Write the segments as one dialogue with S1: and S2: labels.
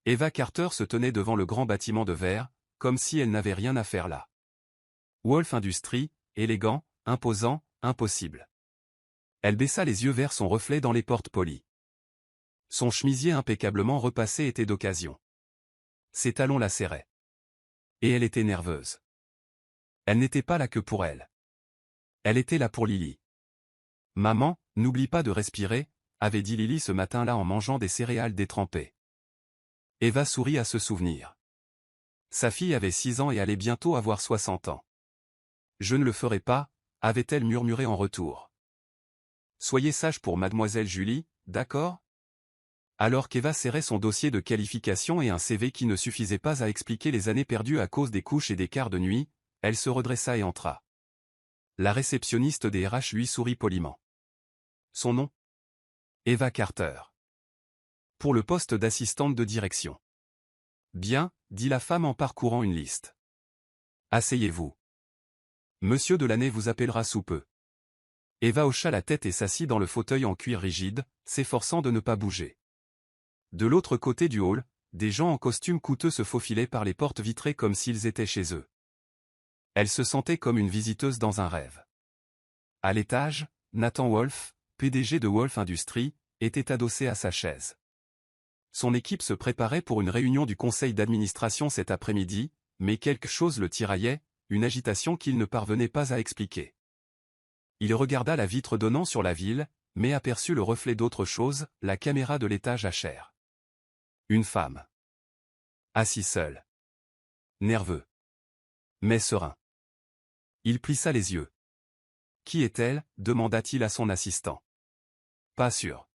S1: Eva Carter se tenait devant le grand bâtiment de verre, comme si elle n'avait rien à faire là. Wolf Industries, élégant, imposant, impossible. Elle baissa les yeux vers son reflet dans les portes polies. Son chemisier impeccablement repassé était d'occasion. Ses talons la serraient. Et elle était nerveuse. Elle n'était pas là que pour elle. Elle était là pour Lily. « Maman, n'oublie pas de respirer », avait dit Lily ce matin-là en mangeant des céréales détrempées. Eva sourit à ce souvenir. Sa fille avait 6 ans et allait bientôt avoir 60 ans. « Je ne le ferai pas », avait-elle murmuré en retour. « Soyez sage pour mademoiselle Julie, d'accord ?» Alors qu'Eva serrait son dossier de qualification et un CV qui ne suffisait pas à expliquer les années perdues à cause des couches et des quarts de nuit, elle se redressa et entra. La réceptionniste des RH lui sourit poliment. Son nom ? Eva Carter. Pour le poste d'assistante de direction. Bien, dit la femme en parcourant une liste. Asseyez-vous. Monsieur Delaney vous appellera sous peu. Eva hocha la tête et s'assit dans le fauteuil en cuir rigide, s'efforçant de ne pas bouger. De l'autre côté du hall, des gens en costume coûteux se faufilaient par les portes vitrées comme s'ils étaient chez eux. Elle se sentait comme une visiteuse dans un rêve. À l'étage, Nathan Wolf, PDG de Wolf Industries, était adossé à sa chaise. Son équipe se préparait pour une réunion du conseil d'administration cet après-midi, mais quelque chose le tiraillait, une agitation qu'il ne parvenait pas à expliquer. Il regarda la vitre donnant sur la ville, mais aperçut le reflet d'autre chose, la caméra de l'étage HR. Une femme. Assis seule. Nerveux. Mais serein. Il plissa les yeux. Qui est-elle ? Demanda-t-il à son assistant. Pas sûr.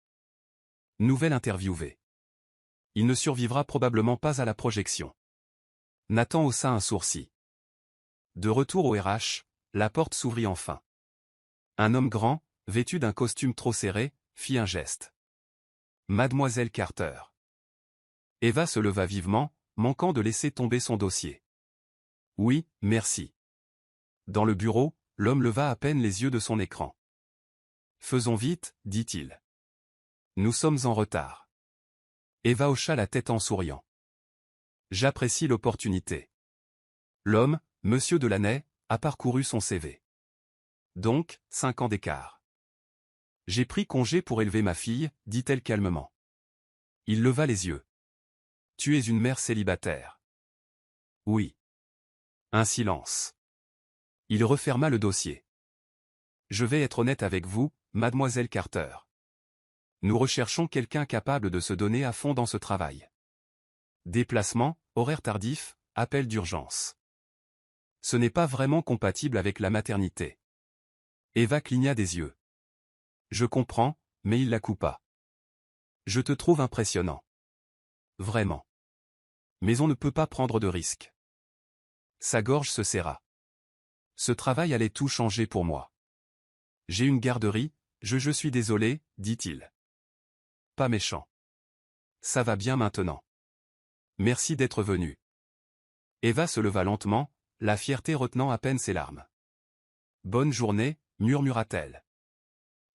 S1: Nouvelle interviewée. Il ne survivra probablement pas à la projection. Nathan haussa un sourcil. De retour au RH, la porte s'ouvrit enfin. Un homme grand, vêtu d'un costume trop serré, fit un geste. Mademoiselle Carter. Eva se leva vivement, manquant de laisser tomber son dossier. Oui, merci. Dans le bureau, l'homme leva à peine les yeux de son écran. Faisons vite, dit-il. Nous sommes en retard. Eva hocha la tête en souriant. J'apprécie l'opportunité. L'homme, Monsieur Delaney, a parcouru son CV. Donc, 5 ans d'écart. J'ai pris congé pour élever ma fille, dit-elle calmement. Il leva les yeux. Tu es une mère célibataire. Oui. Un silence. Il referma le dossier. Je vais être honnête avec vous, mademoiselle Carter. Nous recherchons quelqu'un capable de se donner à fond dans ce travail. Déplacement, horaire tardif, appel d'urgence. Ce n'est pas vraiment compatible avec la maternité. Eva cligna des yeux. Je comprends, mais il la coupa. Je te trouve impressionnant. Vraiment. Mais on ne peut pas prendre de risques. Sa gorge se serra. Ce travail allait tout changer pour moi. J'ai une garderie, je suis désolé, dit-il. Pas méchant. Ça va bien maintenant. Merci d'être venu. Eva se leva lentement, la fierté retenant à peine ses larmes. Bonne journée, murmura-t-elle.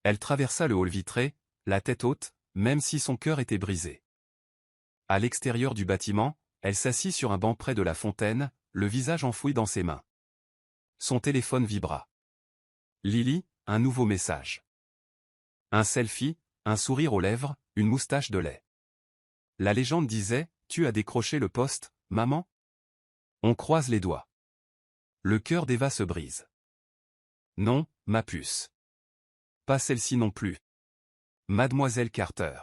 S1: Elle traversa le hall vitré, la tête haute, même si son cœur était brisé. À l'extérieur du bâtiment, elle s'assit sur un banc près de la fontaine, le visage enfoui dans ses mains. Son téléphone vibra. Lily, un nouveau message. Un selfie, un sourire aux lèvres, une moustache de lait. La légende disait, tu as décroché le poste, maman ? On croise les doigts. Le cœur d'Eva se brise. Non, ma puce. Pas celle-ci non plus. Mademoiselle Carter.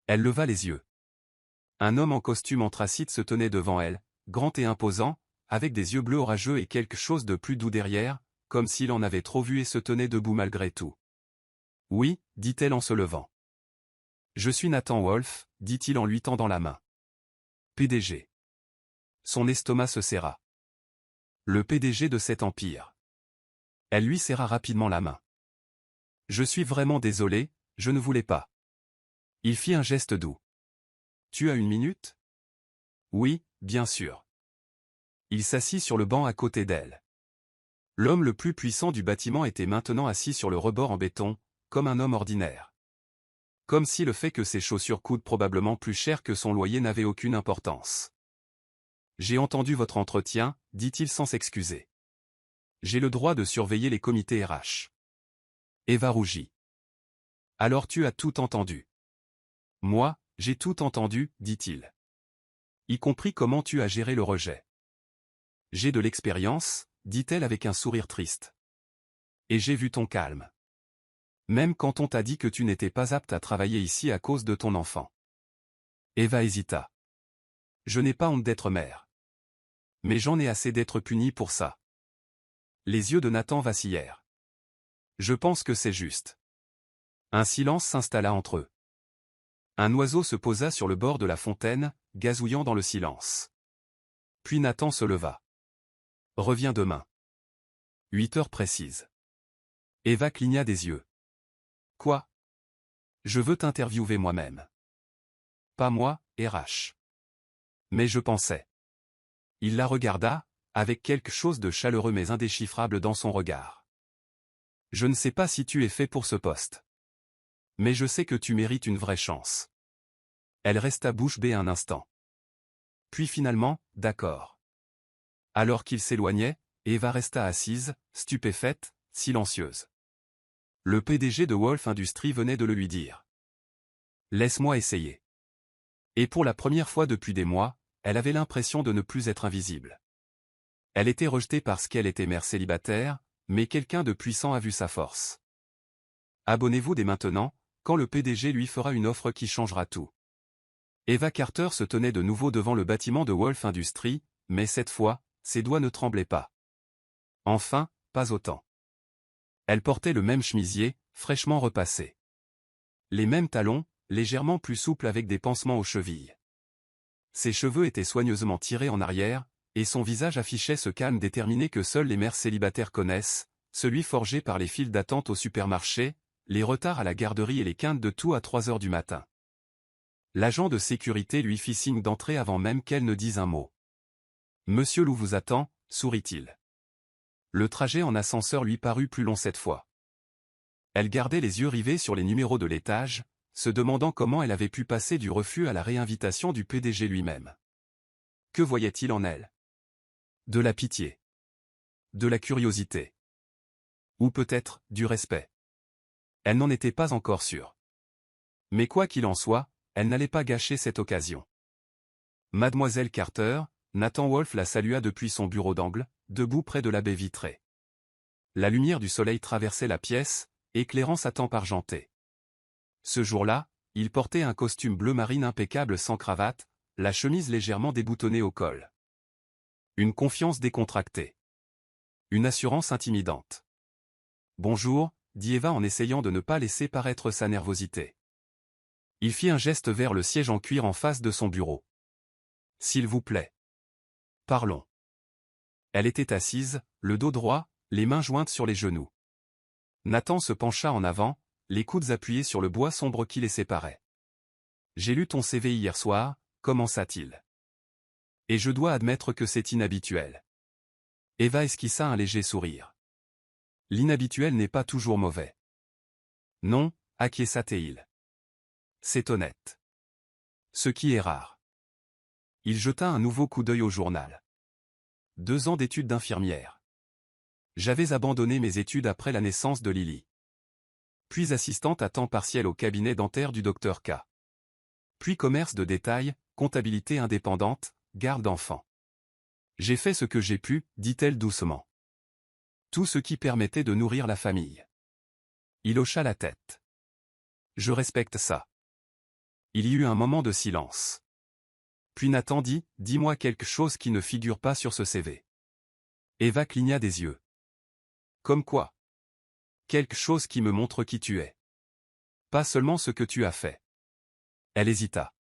S1: Elle leva les yeux. Un homme en costume anthracite se tenait devant elle, grand et imposant, avec des yeux bleus orageux et quelque chose de plus doux derrière, comme s'il en avait trop vu et se tenait debout malgré tout. Oui, dit-elle en se levant. Je suis Nathan Wolf, dit-il en lui tendant la main. PDG. Son estomac se serra. Le PDG de cet empire. Elle lui serra rapidement la main. Je suis vraiment désolé, je ne voulais pas. Il fit un geste doux. Tu as une minute ? Oui, bien sûr. Il s'assit sur le banc à côté d'elle. L'homme le plus puissant du bâtiment était maintenant assis sur le rebord en béton, comme un homme ordinaire. Comme si le fait que ses chaussures coûtent probablement plus cher que son loyer n'avait aucune importance. J'ai entendu votre entretien, dit-il sans s'excuser. J'ai le droit de surveiller les comités RH. Eva rougit. Alors tu as tout entendu. Moi, j'ai tout entendu, dit-il. Y compris comment tu as géré le rejet. J'ai de l'expérience, dit-elle avec un sourire triste. Et j'ai vu ton calme. Même quand on t'a dit que tu n'étais pas apte à travailler ici à cause de ton enfant. Eva hésita. Je n'ai pas honte d'être mère. Mais j'en ai assez d'être punie pour ça. Les yeux de Nathan vacillèrent. Je pense que c'est juste. Un silence s'installa entre eux. Un oiseau se posa sur le bord de la fontaine, gazouillant dans le silence. Puis Nathan se leva. Reviens demain. 8 heures précises. Eva cligna des yeux. Quoi? Je veux t'interviewer moi-même. Pas moi, RH. Mais je pensais. Il la regarda, avec quelque chose de chaleureux mais indéchiffrable dans son regard. Je ne sais pas si tu es fait pour ce poste. Mais je sais que tu mérites une vraie chance. Elle resta bouche bée un instant. Puis finalement, d'accord. Alors qu'il s'éloignait, Eva resta assise, stupéfaite, silencieuse. Le PDG de Wolf Industries venait de le lui dire. Laisse-moi essayer. Et pour la première fois depuis des mois, elle avait l'impression de ne plus être invisible. Elle était rejetée parce qu'elle était mère célibataire, mais quelqu'un de puissant a vu sa force. Abonnez-vous dès maintenant, quand le PDG lui fera une offre qui changera tout. Eva Carter se tenait de nouveau devant le bâtiment de Wolf Industries, mais cette fois, ses doigts ne tremblaient pas. Enfin, pas autant. Elle portait le même chemisier, fraîchement repassé. Les mêmes talons, légèrement plus souples avec des pansements aux chevilles. Ses cheveux étaient soigneusement tirés en arrière, et son visage affichait ce calme déterminé que seules les mères célibataires connaissent, celui forgé par les files d'attente au supermarché, les retards à la garderie et les quintes de tout à 3 heures du matin. L'agent de sécurité lui fit signe d'entrer avant même qu'elle ne dise un mot. « Monsieur Lou vous attend », sourit-il. Le trajet en ascenseur lui parut plus long cette fois. Elle gardait les yeux rivés sur les numéros de l'étage, se demandant comment elle avait pu passer du refus à la réinvitation du PDG lui-même. Que voyait-il en elle? De la pitié. De la curiosité. Ou peut-être, du respect. Elle n'en était pas encore sûre. Mais quoi qu'il en soit, elle n'allait pas gâcher cette occasion. Mademoiselle Carter, Nathan Wolf la salua depuis son bureau d'angle, debout près de la baie vitrée. La lumière du soleil traversait la pièce, éclairant sa tempe argentée. Ce jour-là, il portait un costume bleu marine impeccable sans cravate, la chemise légèrement déboutonnée au col. Une confiance décontractée. Une assurance intimidante. « Bonjour », dit Eva en essayant de ne pas laisser paraître sa nervosité. Il fit un geste vers le siège en cuir en face de son bureau. « S'il vous plaît. Parlons. » Elle était assise, le dos droit, les mains jointes sur les genoux. Nathan se pencha en avant, les coudes appuyés sur le bois sombre qui les séparait. « J'ai lu ton CV hier soir », commença-t-il. « Et je dois admettre que c'est inhabituel. » Eva esquissa un léger sourire. « L'inhabituel n'est pas toujours mauvais. »« Non », acquiesça-t-il. « C'est honnête. Ce qui est rare. » Il jeta un nouveau coup d'œil au journal. 2 ans d'études d'infirmière. J'avais abandonné mes études après la naissance de Lily. Puis assistante à temps partiel au cabinet dentaire du Dr K. Puis commerce de détail, comptabilité indépendante, garde d'enfants. J'ai fait ce que j'ai pu, dit-elle doucement. Tout ce qui permettait de nourrir la famille. Il hocha la tête. Je respecte ça. Il y eut un moment de silence. Puis Nathan dit, dis-moi quelque chose qui ne figure pas sur ce CV. Eva cligna des yeux. Comme quoi? Quelque chose qui me montre qui tu es. Pas seulement ce que tu as fait. Elle hésita.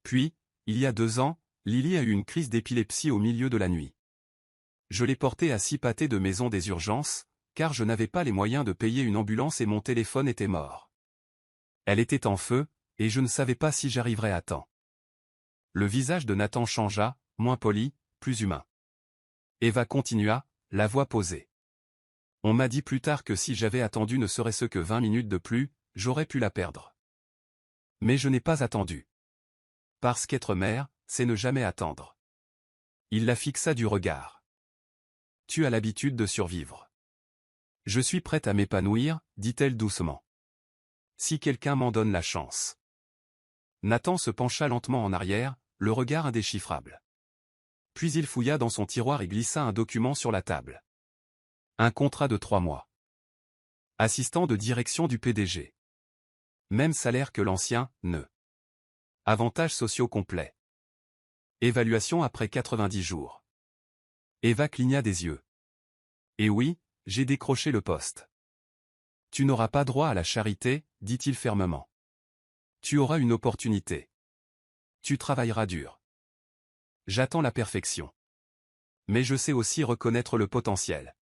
S1: Puis, il y a 2 ans, Lily a eu une crise d'épilepsie au milieu de la nuit. Je l'ai portée à 6 pâtés de maison des urgences, car je n'avais pas les moyens de payer une ambulance et mon téléphone était mort. Elle était en feu, et je ne savais pas si j'arriverais à temps. Le visage de Nathan changea, moins poli, plus humain. Eva continua, la voix posée. On m'a dit plus tard que si j'avais attendu ne serait-ce que 20 minutes de plus, j'aurais pu la perdre. Mais je n'ai pas attendu. Parce qu'être mère, c'est ne jamais attendre. Il la fixa du regard. Tu as l'habitude de survivre. Je suis prête à m'épanouir, dit-elle doucement. Si quelqu'un m'en donne la chance. Nathan se pencha lentement en arrière, le regard indéchiffrable. Puis il fouilla dans son tiroir et glissa un document sur la table. Un contrat de 3 mois. Assistant de direction du PDG. Même salaire que l'ancien, ne. Avantages sociaux complets. Évaluation après 90 jours. Eva cligna des yeux. Et oui, j'ai décroché le poste. Tu n'auras pas droit à la charité, dit-il fermement. Tu auras une opportunité. Tu travailleras dur. J'attends la perfection. Mais je sais aussi reconnaître le potentiel.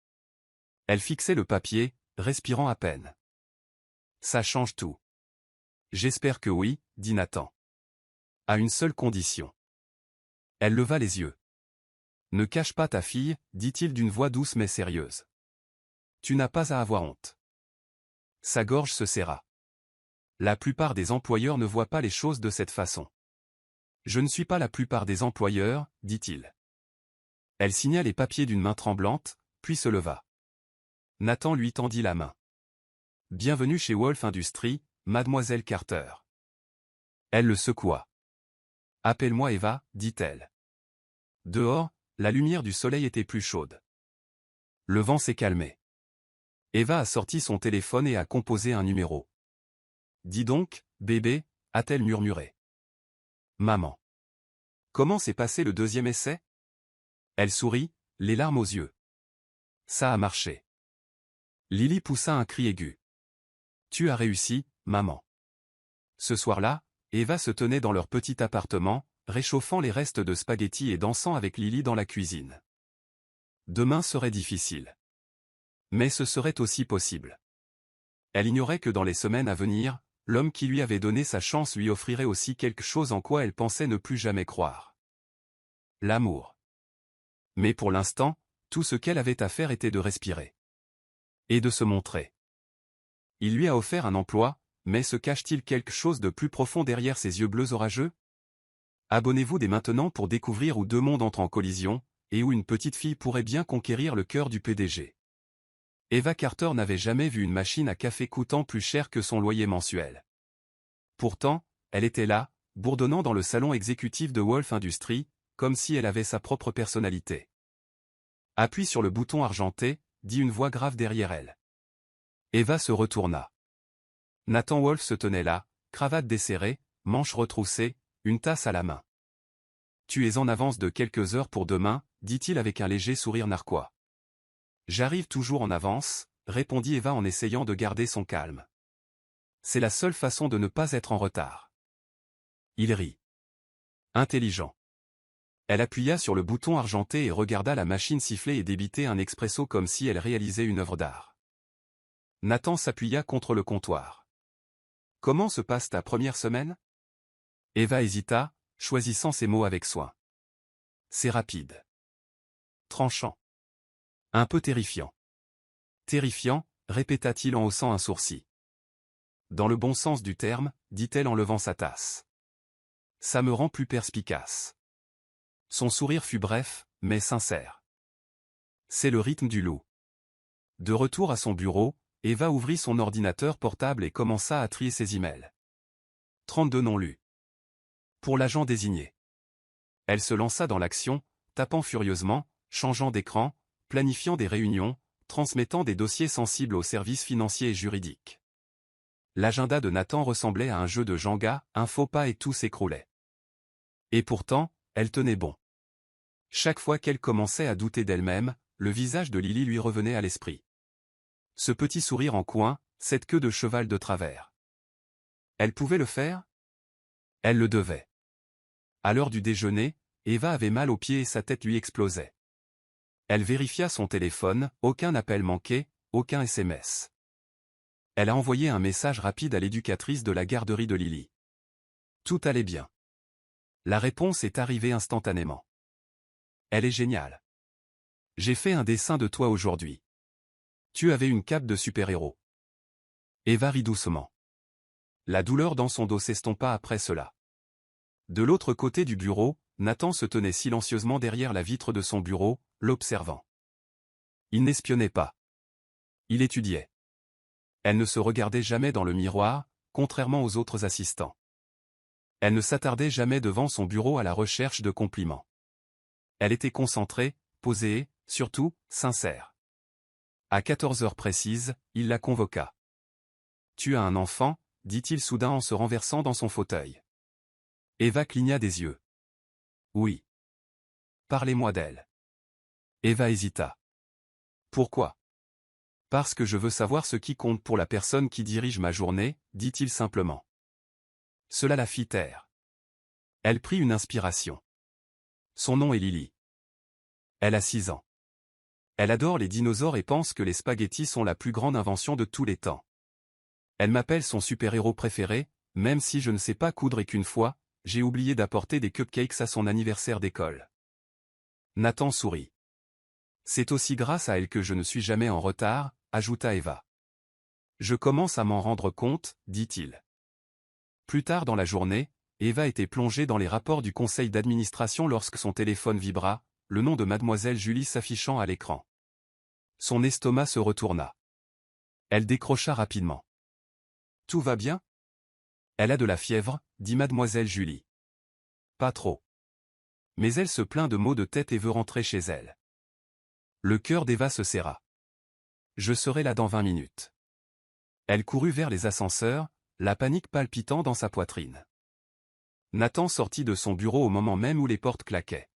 S1: Elle fixait le papier, respirant à peine. Ça change tout. J'espère que oui, dit Nathan. À une seule condition. Elle leva les yeux. Ne cache pas ta fille, dit-il d'une voix douce mais sérieuse. Tu n'as pas à avoir honte. Sa gorge se serra. La plupart des employeurs ne voient pas les choses de cette façon. Je ne suis pas la plupart des employeurs, dit-il. Elle signa les papiers d'une main tremblante, puis se leva. Nathan lui tendit la main. Bienvenue chez Wolf Industries, mademoiselle Carter. Elle le secoua. Appelle-moi Eva, dit-elle. Dehors, la lumière du soleil était plus chaude. Le vent s'est calmé. Eva a sorti son téléphone et a composé un numéro. Dis donc, bébé, a-t-elle murmuré. Maman. Comment s'est passé le deuxième essai? Elle sourit, les larmes aux yeux. Ça a marché. Lily poussa un cri aigu. Tu as réussi, maman. Ce soir-là, Eva se tenait dans leur petit appartement, réchauffant les restes de spaghettis et dansant avec Lily dans la cuisine. Demain serait difficile. Mais ce serait aussi possible. Elle ignorait que dans les semaines à venir, l'homme qui lui avait donné sa chance lui offrirait aussi quelque chose en quoi elle pensait ne plus jamais croire. L'amour. Mais pour l'instant, tout ce qu'elle avait à faire était de respirer. Et de se montrer. Il lui a offert un emploi, mais se cache-t-il quelque chose de plus profond derrière ses yeux bleus orageux? Abonnez-vous dès maintenant pour découvrir où deux mondes entrent en collision, et où une petite fille pourrait bien conquérir le cœur du PDG. Eva Carter n'avait jamais vu une machine à café coûtant plus cher que son loyer mensuel. Pourtant, elle était là, bourdonnant dans le salon exécutif de Wolf Industries, comme si elle avait sa propre personnalité. Appuie sur le bouton argenté, dit une voix grave derrière elle. Eva se retourna. Nathan Wolf se tenait là, cravate desserrée, manches retroussées, une tasse à la main. Tu es en avance de quelques heures pour demain, dit-il avec un léger sourire narquois. J'arrive toujours en avance, répondit Eva en essayant de garder son calme. C'est la seule façon de ne pas être en retard. Il rit. Intelligent. Elle appuya sur le bouton argenté et regarda la machine siffler et débiter un expresso comme si elle réalisait une œuvre d'art. Nathan s'appuya contre le comptoir. Comment se passe ta première semaine? Eva hésita, choisissant ses mots avec soin. C'est rapide. Tranchant. Un peu terrifiant. Terrifiant, répéta-t-il en haussant un sourcil. Dans le bon sens du terme, dit-elle en levant sa tasse. Ça me rend plus perspicace. Son sourire fut bref, mais sincère. C'est le rythme du loup. De retour à son bureau, Eva ouvrit son ordinateur portable et commença à trier ses emails. 32 non lus. Pour l'agent désigné. Elle se lança dans l'action, tapant furieusement, changeant d'écran, planifiant des réunions, transmettant des dossiers sensibles aux services financiers et juridiques. L'agenda de Nathan ressemblait à un jeu de Jenga, un faux pas et tout s'écroulait. Et pourtant, elle tenait bon. Chaque fois qu'elle commençait à douter d'elle-même, le visage de Lily lui revenait à l'esprit. Ce petit sourire en coin, cette queue de cheval de travers. Elle pouvait le faire? Elle le devait. À l'heure du déjeuner, Eva avait mal aux pieds et sa tête lui explosait. Elle vérifia son téléphone, aucun appel manqué, aucun SMS. Elle a envoyé un message rapide à l'éducatrice de la garderie de Lily. Tout allait bien. La réponse est arrivée instantanément. Elle est géniale. J'ai fait un dessin de toi aujourd'hui. Tu avais une cape de super-héros. Eva rit doucement. La douleur dans son dos s'estompa après cela. De l'autre côté du bureau, Nathan se tenait silencieusement derrière la vitre de son bureau, l'observant. Il n'espionnait pas. Il étudiait. Elle ne se regardait jamais dans le miroir, contrairement aux autres assistants. Elle ne s'attardait jamais devant son bureau à la recherche de compliments. Elle était concentrée, posée et, surtout, sincère. À 14 heures précises, il la convoqua. « Tu as un enfant ?» dit-il soudain en se renversant dans son fauteuil. Eva cligna des yeux. « Oui. » « Parlez-moi d'elle. » Eva hésita. « Pourquoi ? » ?»« Parce que je veux savoir ce qui compte pour la personne qui dirige ma journée, » dit-il simplement. Cela la fit taire. Elle prit une inspiration. Son nom est Lily. Elle a 6 ans. Elle adore les dinosaures et pense que les spaghettis sont la plus grande invention de tous les temps. Elle m'appelle son super-héros préféré, même si je ne sais pas coudre et qu'une fois, j'ai oublié d'apporter des cupcakes à son anniversaire d'école. Nathan sourit. C'est aussi grâce à elle que je ne suis jamais en retard, ajouta Eva. Je commence à m'en rendre compte, dit-il. Plus tard dans la journée, Eva était plongée dans les rapports du conseil d'administration lorsque son téléphone vibra, le nom de mademoiselle Julie s'affichant à l'écran. Son estomac se retourna. Elle décrocha rapidement. Tout va bien ? Elle a de la fièvre, dit mademoiselle Julie. Pas trop. Mais elle se plaint de maux de tête et veut rentrer chez elle. Le cœur d'Eva se serra. Je serai là dans 20 minutes. Elle courut vers les ascenseurs, la panique palpitant dans sa poitrine. Nathan sortit de son bureau au moment même où les portes claquaient.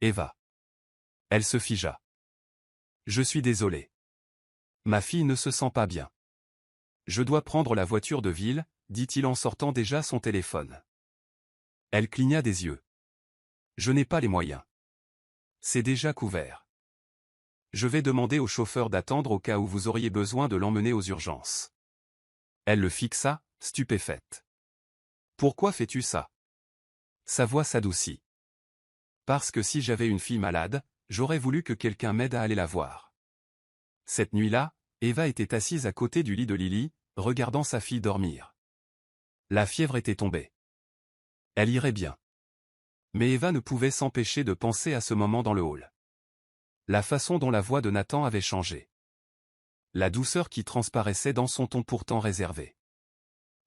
S1: Eva. Elle se figea. Je suis désolé. Ma fille ne se sent pas bien. Je dois prendre la voiture de ville, dit-il en sortant déjà son téléphone. Elle cligna des yeux. Je n'ai pas les moyens. C'est déjà couvert. Je vais demander au chauffeur d'attendre au cas où vous auriez besoin de l'emmener aux urgences. Elle le fixa, stupéfaite. Pourquoi fais-tu ça ? Sa voix s'adoucit. Parce que si j'avais une fille malade, j'aurais voulu que quelqu'un m'aide à aller la voir. Cette nuit-là, Eva était assise à côté du lit de Lily, regardant sa fille dormir. La fièvre était tombée. Elle irait bien. Mais Eva ne pouvait s'empêcher de penser à ce moment dans le hall. La façon dont la voix de Nathan avait changé. La douceur qui transparaissait dans son ton pourtant réservé.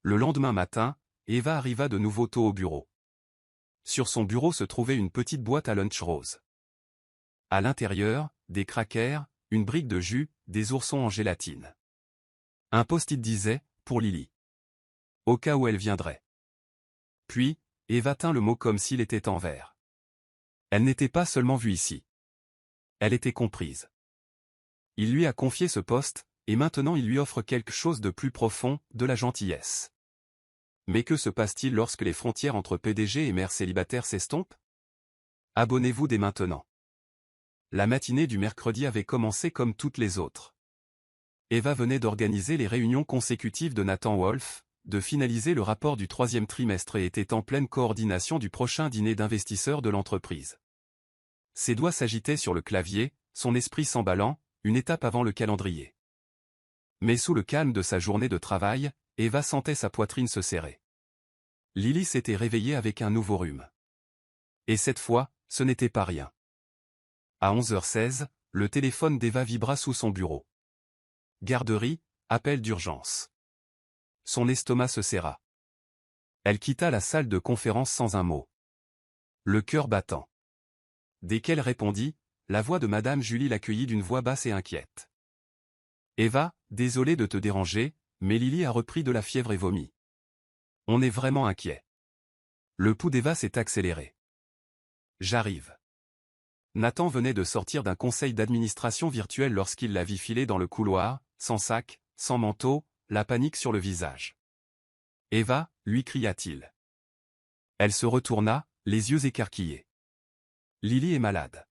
S1: Le lendemain matin, Eva arriva de nouveau tôt au bureau. Sur son bureau se trouvait une petite boîte à lunch rose. À l'intérieur, des crackers, une brique de jus, des oursons en gélatine. Un post-it disait « Pour Lily ». Au cas où elle viendrait. Puis, Eva tint le mot comme s'il était en vert. Elle n'était pas seulement vue ici. Elle était comprise. Il lui a confié ce poste, et maintenant il lui offre quelque chose de plus profond, de la gentillesse. Mais que se passe-t-il lorsque les frontières entre PDG et mère célibataire s'estompent ? Abonnez-vous dès maintenant. La matinée du mercredi avait commencé comme toutes les autres. Eva venait d'organiser les réunions consécutives de Nathan Wolf, de finaliser le rapport du 3e trimestre et était en pleine coordination du prochain dîner d'investisseurs de l'entreprise. Ses doigts s'agitaient sur le clavier, son esprit s'emballant, une étape avant le calendrier. Mais sous le calme de sa journée de travail, Eva sentait sa poitrine se serrer. Lily s'était réveillée avec un nouveau rhume. Et cette fois, ce n'était pas rien. À 11h16, le téléphone d'Eva vibra sous son bureau. Garderie, appel d'urgence. Son estomac se serra. Elle quitta la salle de conférence sans un mot. Le cœur battant. Dès qu'elle répondit, la voix de Madame Julie l'accueillit d'une voix basse et inquiète. Eva, désolée de te déranger, mais Lily a repris de la fièvre et vomit. On est vraiment inquiet. Le pouls d'Eva s'est accéléré. J'arrive. Nathan venait de sortir d'un conseil d'administration virtuel lorsqu'il la vit filer dans le couloir, sans sac, sans manteau, la panique sur le visage. Eva, lui cria-t-il. Elle se retourna, les yeux écarquillés. Lily est malade.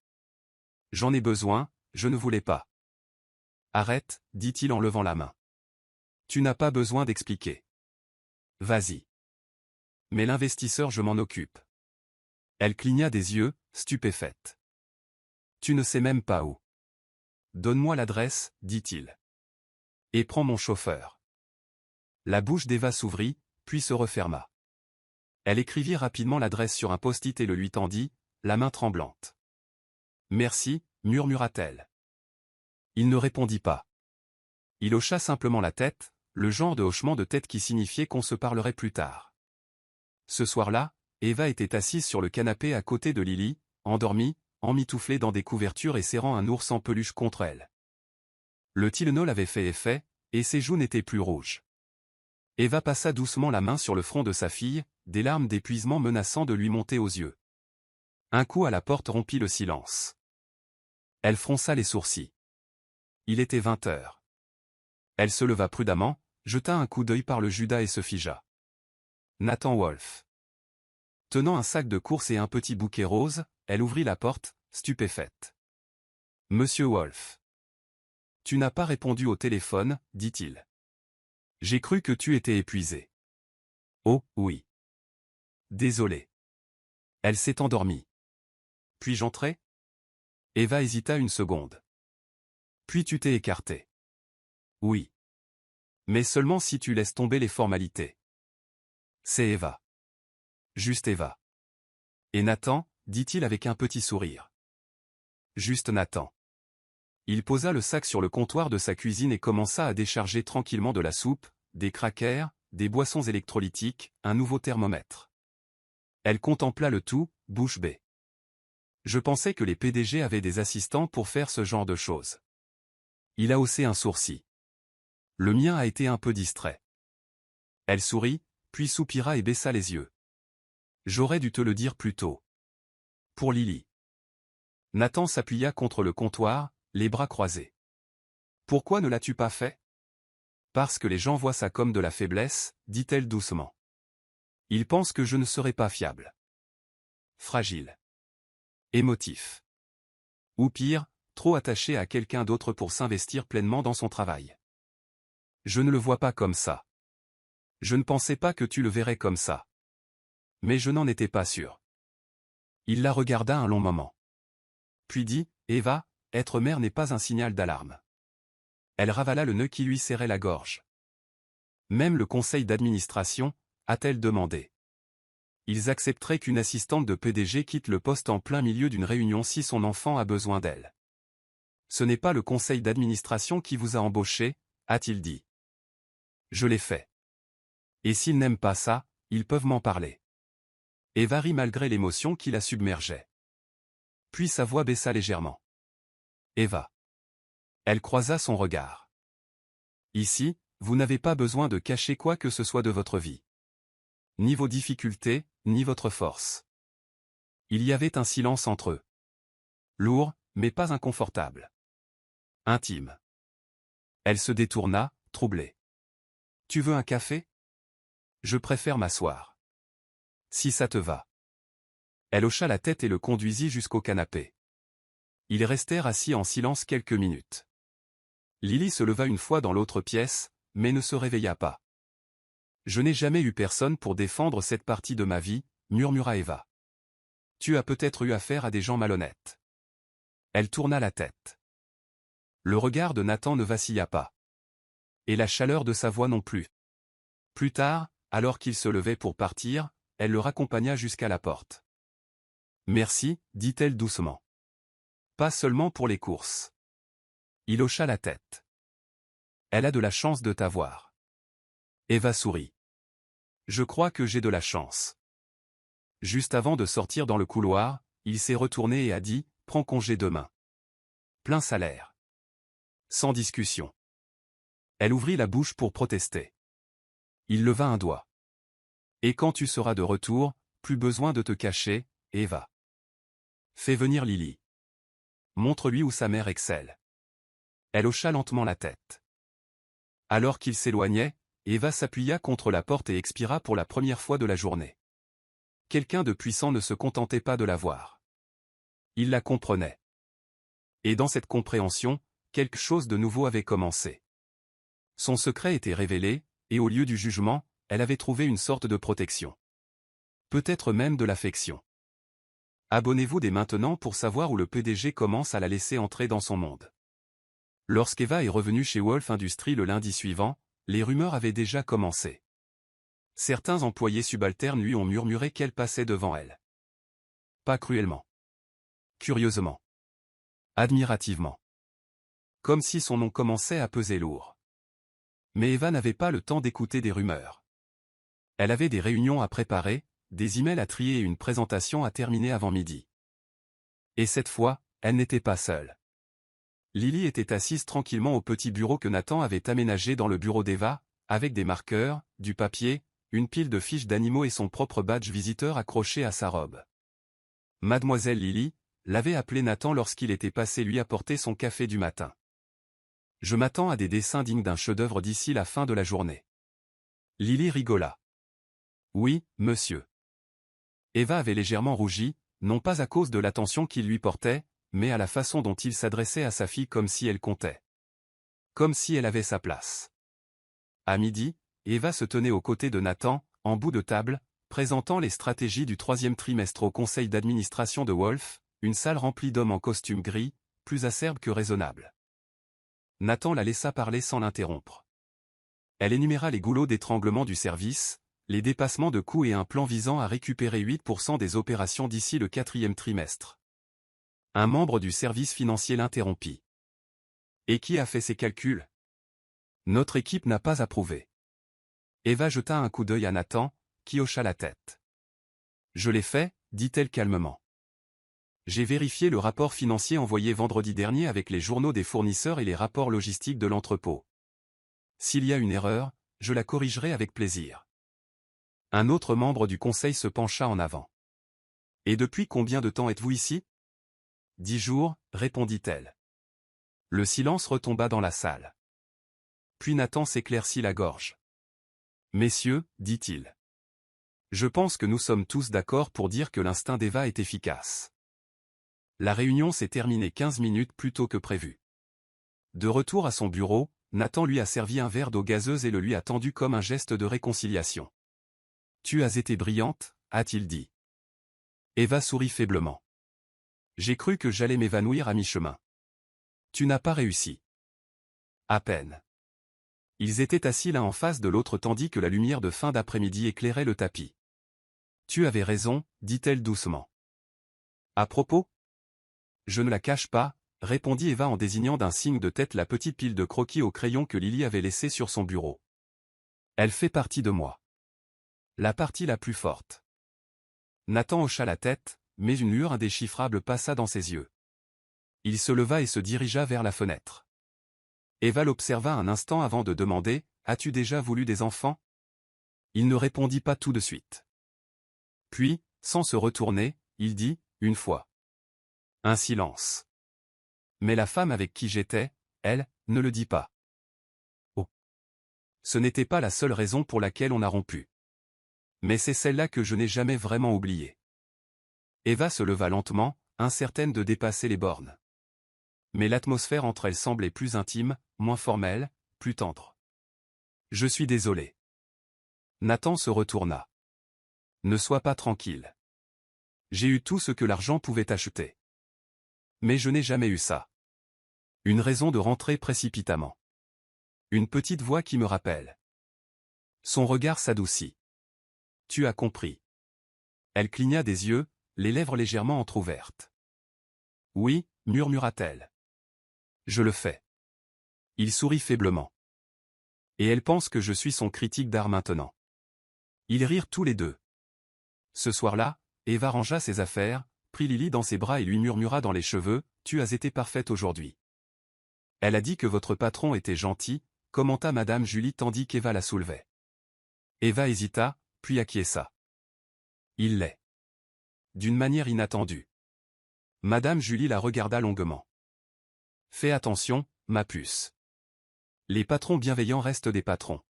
S1: J'en ai besoin, je ne voulais pas. Arrête, dit-il en levant la main. Tu n'as pas besoin d'expliquer. Vas-y. Mais l'investisseur, je m'en occupe. Elle cligna des yeux, stupéfaite. Tu ne sais même pas où. Donne-moi l'adresse, dit-il. Et prends mon chauffeur. La bouche d'Eva s'ouvrit, puis se referma. Elle écrivit rapidement l'adresse sur un post-it et le lui tendit, la main tremblante. « Merci », murmura-t-elle. Il ne répondit pas. Il hocha simplement la tête, le genre de hochement de tête qui signifiait qu'on se parlerait plus tard. Ce soir-là, Eva était assise sur le canapé à côté de Lily, endormie, emmitouflée dans des couvertures et serrant un ours en peluche contre elle. Le Tylenol avait fait effet, et ses joues n'étaient plus rouges. Eva passa doucement la main sur le front de sa fille, des larmes d'épuisement menaçant de lui monter aux yeux. Un coup à la porte rompit le silence. Elle fronça les sourcils. Il était 20 heures. Elle se leva prudemment, jeta un coup d'œil par le Judas et se figea. Nathan Wolfe. Tenant un sac de courses et un petit bouquet rose, elle ouvrit la porte, stupéfaite. « Monsieur Wolfe. Tu n'as pas répondu au téléphone, dit-il. J'ai cru que tu étais épuisé. Oh, oui. Désolé. Elle s'est endormie. Puis-je entrer ? Eva hésita une seconde. Puis tu t'es écarté. Oui. Mais seulement si tu laisses tomber les formalités. C'est Eva. Juste Eva. Et Nathan, dit-il avec un petit sourire. Juste Nathan. Il posa le sac sur le comptoir de sa cuisine et commença à décharger tranquillement de la soupe, des crackers, des boissons électrolytiques, un nouveau thermomètre. Elle contempla le tout, bouche bée. Je pensais que les PDG avaient des assistants pour faire ce genre de choses. Il a haussé un sourcil. Le mien a été un peu distrait. Elle sourit, puis soupira et baissa les yeux. J'aurais dû te le dire plus tôt. Pour Lily. Nathan s'appuya contre le comptoir, les bras croisés. Pourquoi ne l'as-tu pas fait ? Parce que les gens voient ça comme de la faiblesse, dit-elle doucement. Ils pensent que je ne serai pas fiable. Fragile. Émotif. Ou pire, trop attaché à quelqu'un d'autre pour s'investir pleinement dans son travail. Je ne le vois pas comme ça. Je ne pensais pas que tu le verrais comme ça. Mais je n'en étais pas sûr. Il la regarda un long moment. Puis dit, Eva, être mère n'est pas un signal d'alarme. Elle ravala le nœud qui lui serrait la gorge. Même le conseil d'administration, a-t-elle demandé. Ils accepteraient qu'une assistante de PDG quitte le poste en plein milieu d'une réunion si son enfant a besoin d'elle. Ce n'est pas le conseil d'administration qui vous a embauché, a-t-il dit. Je l'ai fait. Et s'ils n'aiment pas ça, ils peuvent m'en parler. Eva rit malgré l'émotion qui la submergeait. Puis sa voix baissa légèrement. Eva. Elle croisa son regard. Ici, vous n'avez pas besoin de cacher quoi que ce soit de votre vie. Ni vos difficultés, ni votre force. Il y avait un silence entre eux. Lourd, mais pas inconfortable. Intime. Elle se détourna, troublée. Tu veux un café ? Je préfère m'asseoir. Si ça te va. Elle hocha la tête et le conduisit jusqu'au canapé. Ils restèrent assis en silence quelques minutes. Lily se leva une fois dans l'autre pièce, mais ne se réveilla pas. Je n'ai jamais eu personne pour défendre cette partie de ma vie, murmura Eva. Tu as peut-être eu affaire à des gens malhonnêtes. Elle tourna la tête. Le regard de Nathan ne vacilla pas. Et la chaleur de sa voix non plus. Plus tard, alors qu'il se levait pour partir, elle le raccompagna jusqu'à la porte. Merci, dit-elle doucement. Pas seulement pour les courses. Il hocha la tête. Elle a de la chance de t'avoir. Eva sourit. Je crois que j'ai de la chance. Juste avant de sortir dans le couloir, il s'est retourné et a dit, prends congé demain. Plein salaire. Sans discussion. Elle ouvrit la bouche pour protester. Il leva un doigt. Et quand tu seras de retour, plus besoin de te cacher, Eva. Fais venir Lily. Montre-lui où sa mère excelle. Elle hocha lentement la tête. Alors qu'il s'éloignait, Eva s'appuya contre la porte et expira pour la première fois de la journée. Quelqu'un de puissant ne se contentait pas de la voir. Il la comprenait. Et dans cette compréhension, quelque chose de nouveau avait commencé. Son secret était révélé, et au lieu du jugement, elle avait trouvé une sorte de protection. Peut-être même de l'affection. Abonnez-vous dès maintenant pour savoir où le PDG commence à la laisser entrer dans son monde. Lorsqu'Eva est revenue chez Wolfe Industries le lundi suivant, les rumeurs avaient déjà commencé. Certains employés subalternes lui ont murmuré qu'elle passait devant elle. Pas cruellement. Curieusement. Admirativement. Comme si son nom commençait à peser lourd. Mais Eva n'avait pas le temps d'écouter des rumeurs. Elle avait des réunions à préparer, des emails à trier et une présentation à terminer avant midi. Et cette fois, elle n'était pas seule. Lily était assise tranquillement au petit bureau que Nathan avait aménagé dans le bureau d'Eva, avec des marqueurs, du papier, une pile de fiches d'animaux et son propre badge visiteur accroché à sa robe. Mademoiselle Lily l'avait appelé Nathan lorsqu'il était passé lui apporter son café du matin. Je m'attends à des dessins dignes d'un chef-d'œuvre d'ici la fin de la journée. Lily rigola. Oui, monsieur. Eva avait légèrement rougi, non pas à cause de l'attention qu'il lui portait, mais à la façon dont il s'adressait à sa fille comme si elle comptait. Comme si elle avait sa place. À midi, Eva se tenait aux côtés de Nathan, en bout de table, présentant les stratégies du 3e trimestre au conseil d'administration de Wolf, une salle remplie d'hommes en costume gris, plus acerbes que raisonnables. Nathan la laissa parler sans l'interrompre. Elle énuméra les goulots d'étranglement du service, les dépassements de coûts et un plan visant à récupérer 8% des opérations d'ici le 4e trimestre. Un membre du service financier l'interrompit. Et qui a fait ces calculs? Notre équipe n'a pas approuvé. Eva jeta un coup d'œil à Nathan, qui hocha la tête. Je l'ai fait, dit-elle calmement. J'ai vérifié le rapport financier envoyé vendredi dernier avec les journaux des fournisseurs et les rapports logistiques de l'entrepôt. S'il y a une erreur, je la corrigerai avec plaisir. Un autre membre du conseil se pencha en avant. Et depuis combien de temps êtes-vous ici? 10 jours, répondit-elle. Le silence retomba dans la salle. Puis Nathan s'éclaircit la gorge. Messieurs, dit-il. Je pense que nous sommes tous d'accord pour dire que l'instinct d'Eva est efficace. La réunion s'est terminée 15 minutes plus tôt que prévu. De retour à son bureau, Nathan lui a servi un verre d'eau gazeuse et le lui a tendu comme un geste de réconciliation. Tu as été brillante, a-t-il dit. Eva sourit faiblement. J'ai cru que j'allais m'évanouir à mi-chemin. Tu n'as pas réussi. À peine. Ils étaient assis l'un en face de l'autre tandis que la lumière de fin d'après-midi éclairait le tapis. Tu avais raison, dit-elle doucement. À propos? Je ne la cache pas, répondit Eva en désignant d'un signe de tête la petite pile de croquis au crayon que Lily avait laissée sur son bureau. Elle fait partie de moi. La partie la plus forte. Nathan hocha la tête, mais une lueur indéchiffrable passa dans ses yeux. Il se leva et se dirigea vers la fenêtre. Eva l'observa un instant avant de demander « As-tu déjà voulu des enfants ?» Il ne répondit pas tout de suite. Puis, sans se retourner, il dit « Une fois. » Un silence. Mais la femme avec qui j'étais, elle, ne le dit pas. Oh. Ce n'était pas la seule raison pour laquelle on a rompu. Mais c'est celle-là que je n'ai jamais vraiment oubliée. Eva se leva lentement, incertaine de dépasser les bornes. Mais l'atmosphère entre elles semblait plus intime, moins formelle, plus tendre. Je suis désolé. Nathan se retourna. Ne sois pas tranquille. J'ai eu tout ce que l'argent pouvait acheter. Mais je n'ai jamais eu ça. Une raison de rentrer précipitamment. Une petite voix qui me rappelle. Son regard s'adoucit. Tu as compris. Elle cligna des yeux, les lèvres légèrement entr'ouvertes. Oui, murmura-t-elle. Je le fais. Il sourit faiblement. Et elle pense que je suis son critique d'art maintenant. Ils rirent tous les deux. Ce soir-là, Eva rangea ses affaires, prit Lily dans ses bras et lui murmura dans les cheveux, « Tu as été parfaite aujourd'hui. » Elle a dit que votre patron était gentil, commenta Madame Julie tandis qu'Eva la soulevait. Eva hésita, puis acquiesça. Il l'est. D'une manière inattendue. Madame Julie la regarda longuement. Fais attention, ma puce. Les patrons bienveillants restent des patrons.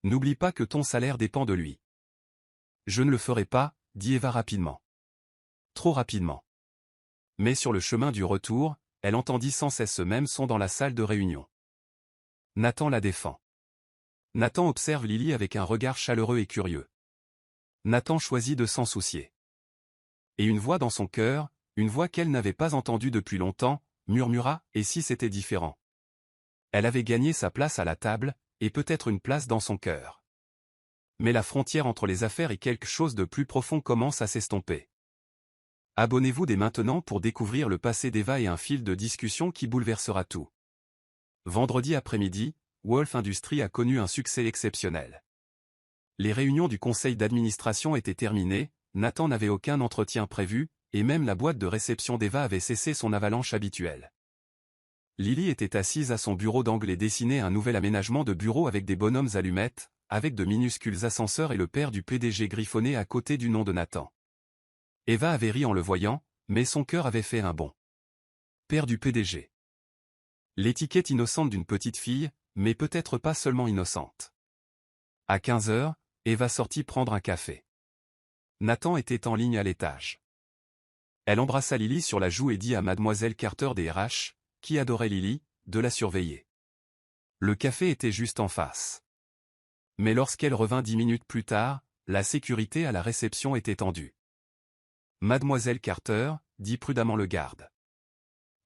S1: N'oublie pas que ton salaire dépend de lui. Je ne le ferai pas, dit Eva rapidement. Trop rapidement. Mais sur le chemin du retour, elle entendit sans cesse ce même son dans la salle de réunion. Nathan la défend. Nathan observe Lily avec un regard chaleureux et curieux. Nathan choisit de s'en soucier. Et une voix dans son cœur, une voix qu'elle n'avait pas entendue depuis longtemps, murmura « Et si c'était différent ?» Elle avait gagné sa place à la table, et peut-être une place dans son cœur. Mais la frontière entre les affaires et quelque chose de plus profond commence à s'estomper. Abonnez-vous dès maintenant pour découvrir le passé d'Eva et un fil de discussion qui bouleversera tout. Vendredi après-midi, Wolf Industries a connu un succès exceptionnel. Les réunions du conseil d'administration étaient terminées, Nathan n'avait aucun entretien prévu, et même la boîte de réception d'Eva avait cessé son avalanche habituelle. Lily était assise à son bureau d'angle et dessinait un nouvel aménagement de bureau avec des bonhommes allumettes, avec de minuscules ascenseurs et le père du PDG griffonné à côté du nom de Nathan. Eva avait ri en le voyant, mais son cœur avait fait un bond. Père du PDG. L'étiquette innocente d'une petite fille, mais peut-être pas seulement innocente. À 15 heures, Eva sortit prendre un café. Nathan était en ligne à l'étage. Elle embrassa Lily sur la joue et dit à mademoiselle Carter des RH, qui adorait Lily, de la surveiller. Le café était juste en face. Mais lorsqu'elle revint 10 minutes plus tard, la sécurité à la réception était tendue. Mademoiselle Carter, dit prudemment le garde.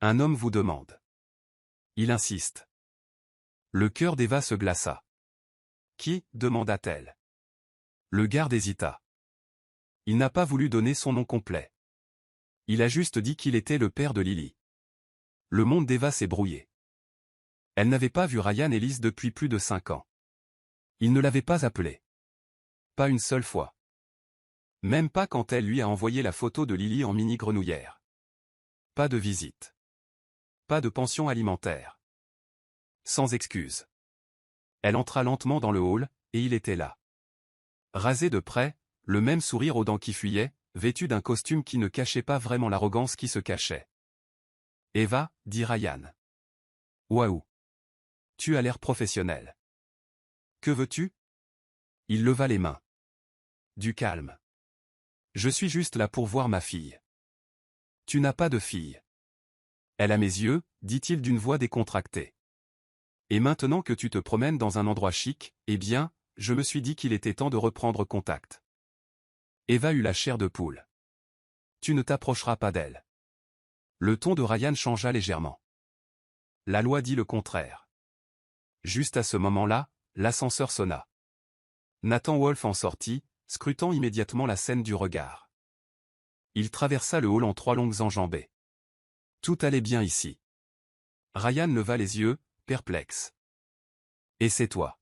S1: Un homme vous demande. Il insiste. Le cœur d'Eva se glaça. Qui, demanda-t-elle. Le garde hésita. Il n'a pas voulu donner son nom complet. Il a juste dit qu'il était le père de Lily. Le monde d'Eva s'est brouillé. Elle n'avait pas vu Ryan Ellis depuis plus de 5 ans. Il ne l'avait pas appelé. Pas une seule fois. Même pas quand elle lui a envoyé la photo de Lily en mini-grenouillère. Pas de visite. Pas de pension alimentaire. Sans excuse. Elle entra lentement dans le hall, et il était là. Rasé de près, le même sourire aux dents qui fuyaient, vêtu d'un costume qui ne cachait pas vraiment l'arrogance qui se cachait. Eva, dit Ryan. Waouh. Tu as l'air professionnel. Que veux-tu? Il leva les mains. Du calme. Je suis juste là pour voir ma fille. Tu n'as pas de fille. Elle a mes yeux, dit-il d'une voix décontractée. Et maintenant que tu te promènes dans un endroit chic, eh bien, je me suis dit qu'il était temps de reprendre contact. Eva eut la chair de poule. Tu ne t'approcheras pas d'elle. Le ton de Ryan changea légèrement. La loi dit le contraire. Juste à ce moment-là, l'ascenseur sonna. Nathan Wolf en sortit, scrutant immédiatement la scène du regard. Il traversa le hall en 3 longues enjambées. Tout allait bien ici. Ryan leva les yeux, perplexe. Et c'est toi.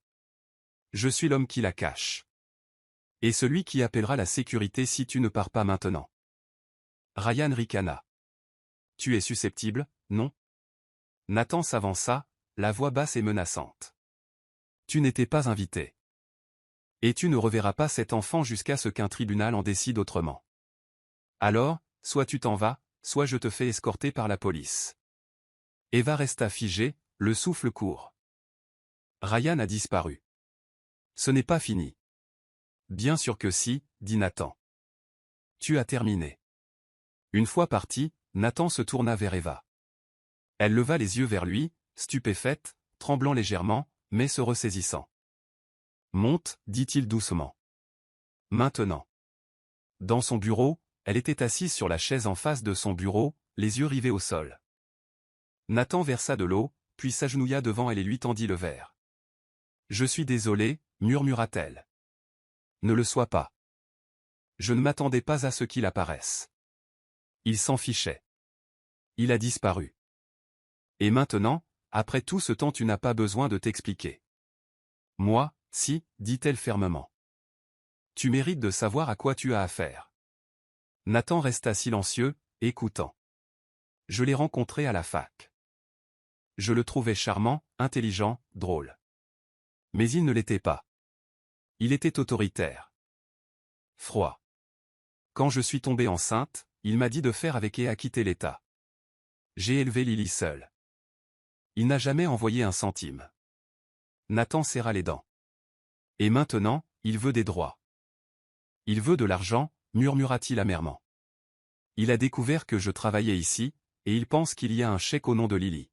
S1: Je suis l'homme qui la cache. Et celui qui appellera la sécurité si tu ne pars pas maintenant. Ryan ricana. Tu es susceptible, non? Nathan s'avança, la voix basse et menaçante. Tu n'étais pas invité. Et tu ne reverras pas cet enfant jusqu'à ce qu'un tribunal en décide autrement. Alors, soit tu t'en vas, soit je te fais escorter par la police. Eva resta figée, le souffle court. Ryan a disparu. Ce n'est pas fini. Bien sûr que si, dit Nathan. Tu as terminé. Une fois parti, Nathan se tourna vers Eva. Elle leva les yeux vers lui, stupéfaite, tremblant légèrement, mais se ressaisissant. Monte, dit-il doucement. Maintenant. Dans son bureau, elle était assise sur la chaise en face de son bureau, les yeux rivés au sol. Nathan versa de l'eau, puis s'agenouilla devant elle et lui tendit le verre. Je suis désolé, murmura-t-elle. Ne le sois pas. Je ne m'attendais pas à ce qu'il apparaisse. Il s'en fichait. Il a disparu. Et maintenant, après tout ce temps tu n'as pas besoin de t'expliquer. Moi, si, dit-elle fermement. Tu mérites de savoir à quoi tu as affaire. Nathan resta silencieux, écoutant. Je l'ai rencontré à la fac. Je le trouvais charmant, intelligent, drôle. Mais il ne l'était pas. Il était autoritaire. Froid. Quand je suis tombée enceinte, il m'a dit de faire avec et quitter l'État. J'ai élevé Lily seul. Il n'a jamais envoyé un centime. Nathan serra les dents. Et maintenant, il veut des droits. Il veut de l'argent, murmura-t-il amèrement. Il a découvert que je travaillais ici, et il pense qu'il y a un chèque au nom de Lily.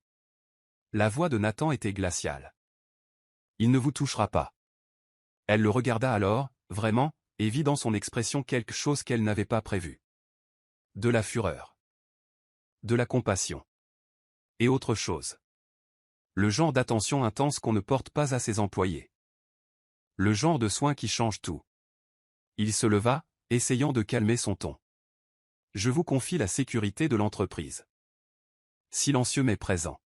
S1: La voix de Nathan était glaciale. Il ne vous touchera pas. Elle le regarda alors, vraiment, et vit dans son expression quelque chose qu'elle n'avait pas prévu. De la fureur. De la compassion. Et autre chose. Le genre d'attention intense qu'on ne porte pas à ses employés. Le genre de soin qui change tout. Il se leva, essayant de calmer son ton. Je vous confie la sécurité de l'entreprise. Silencieux mais présent.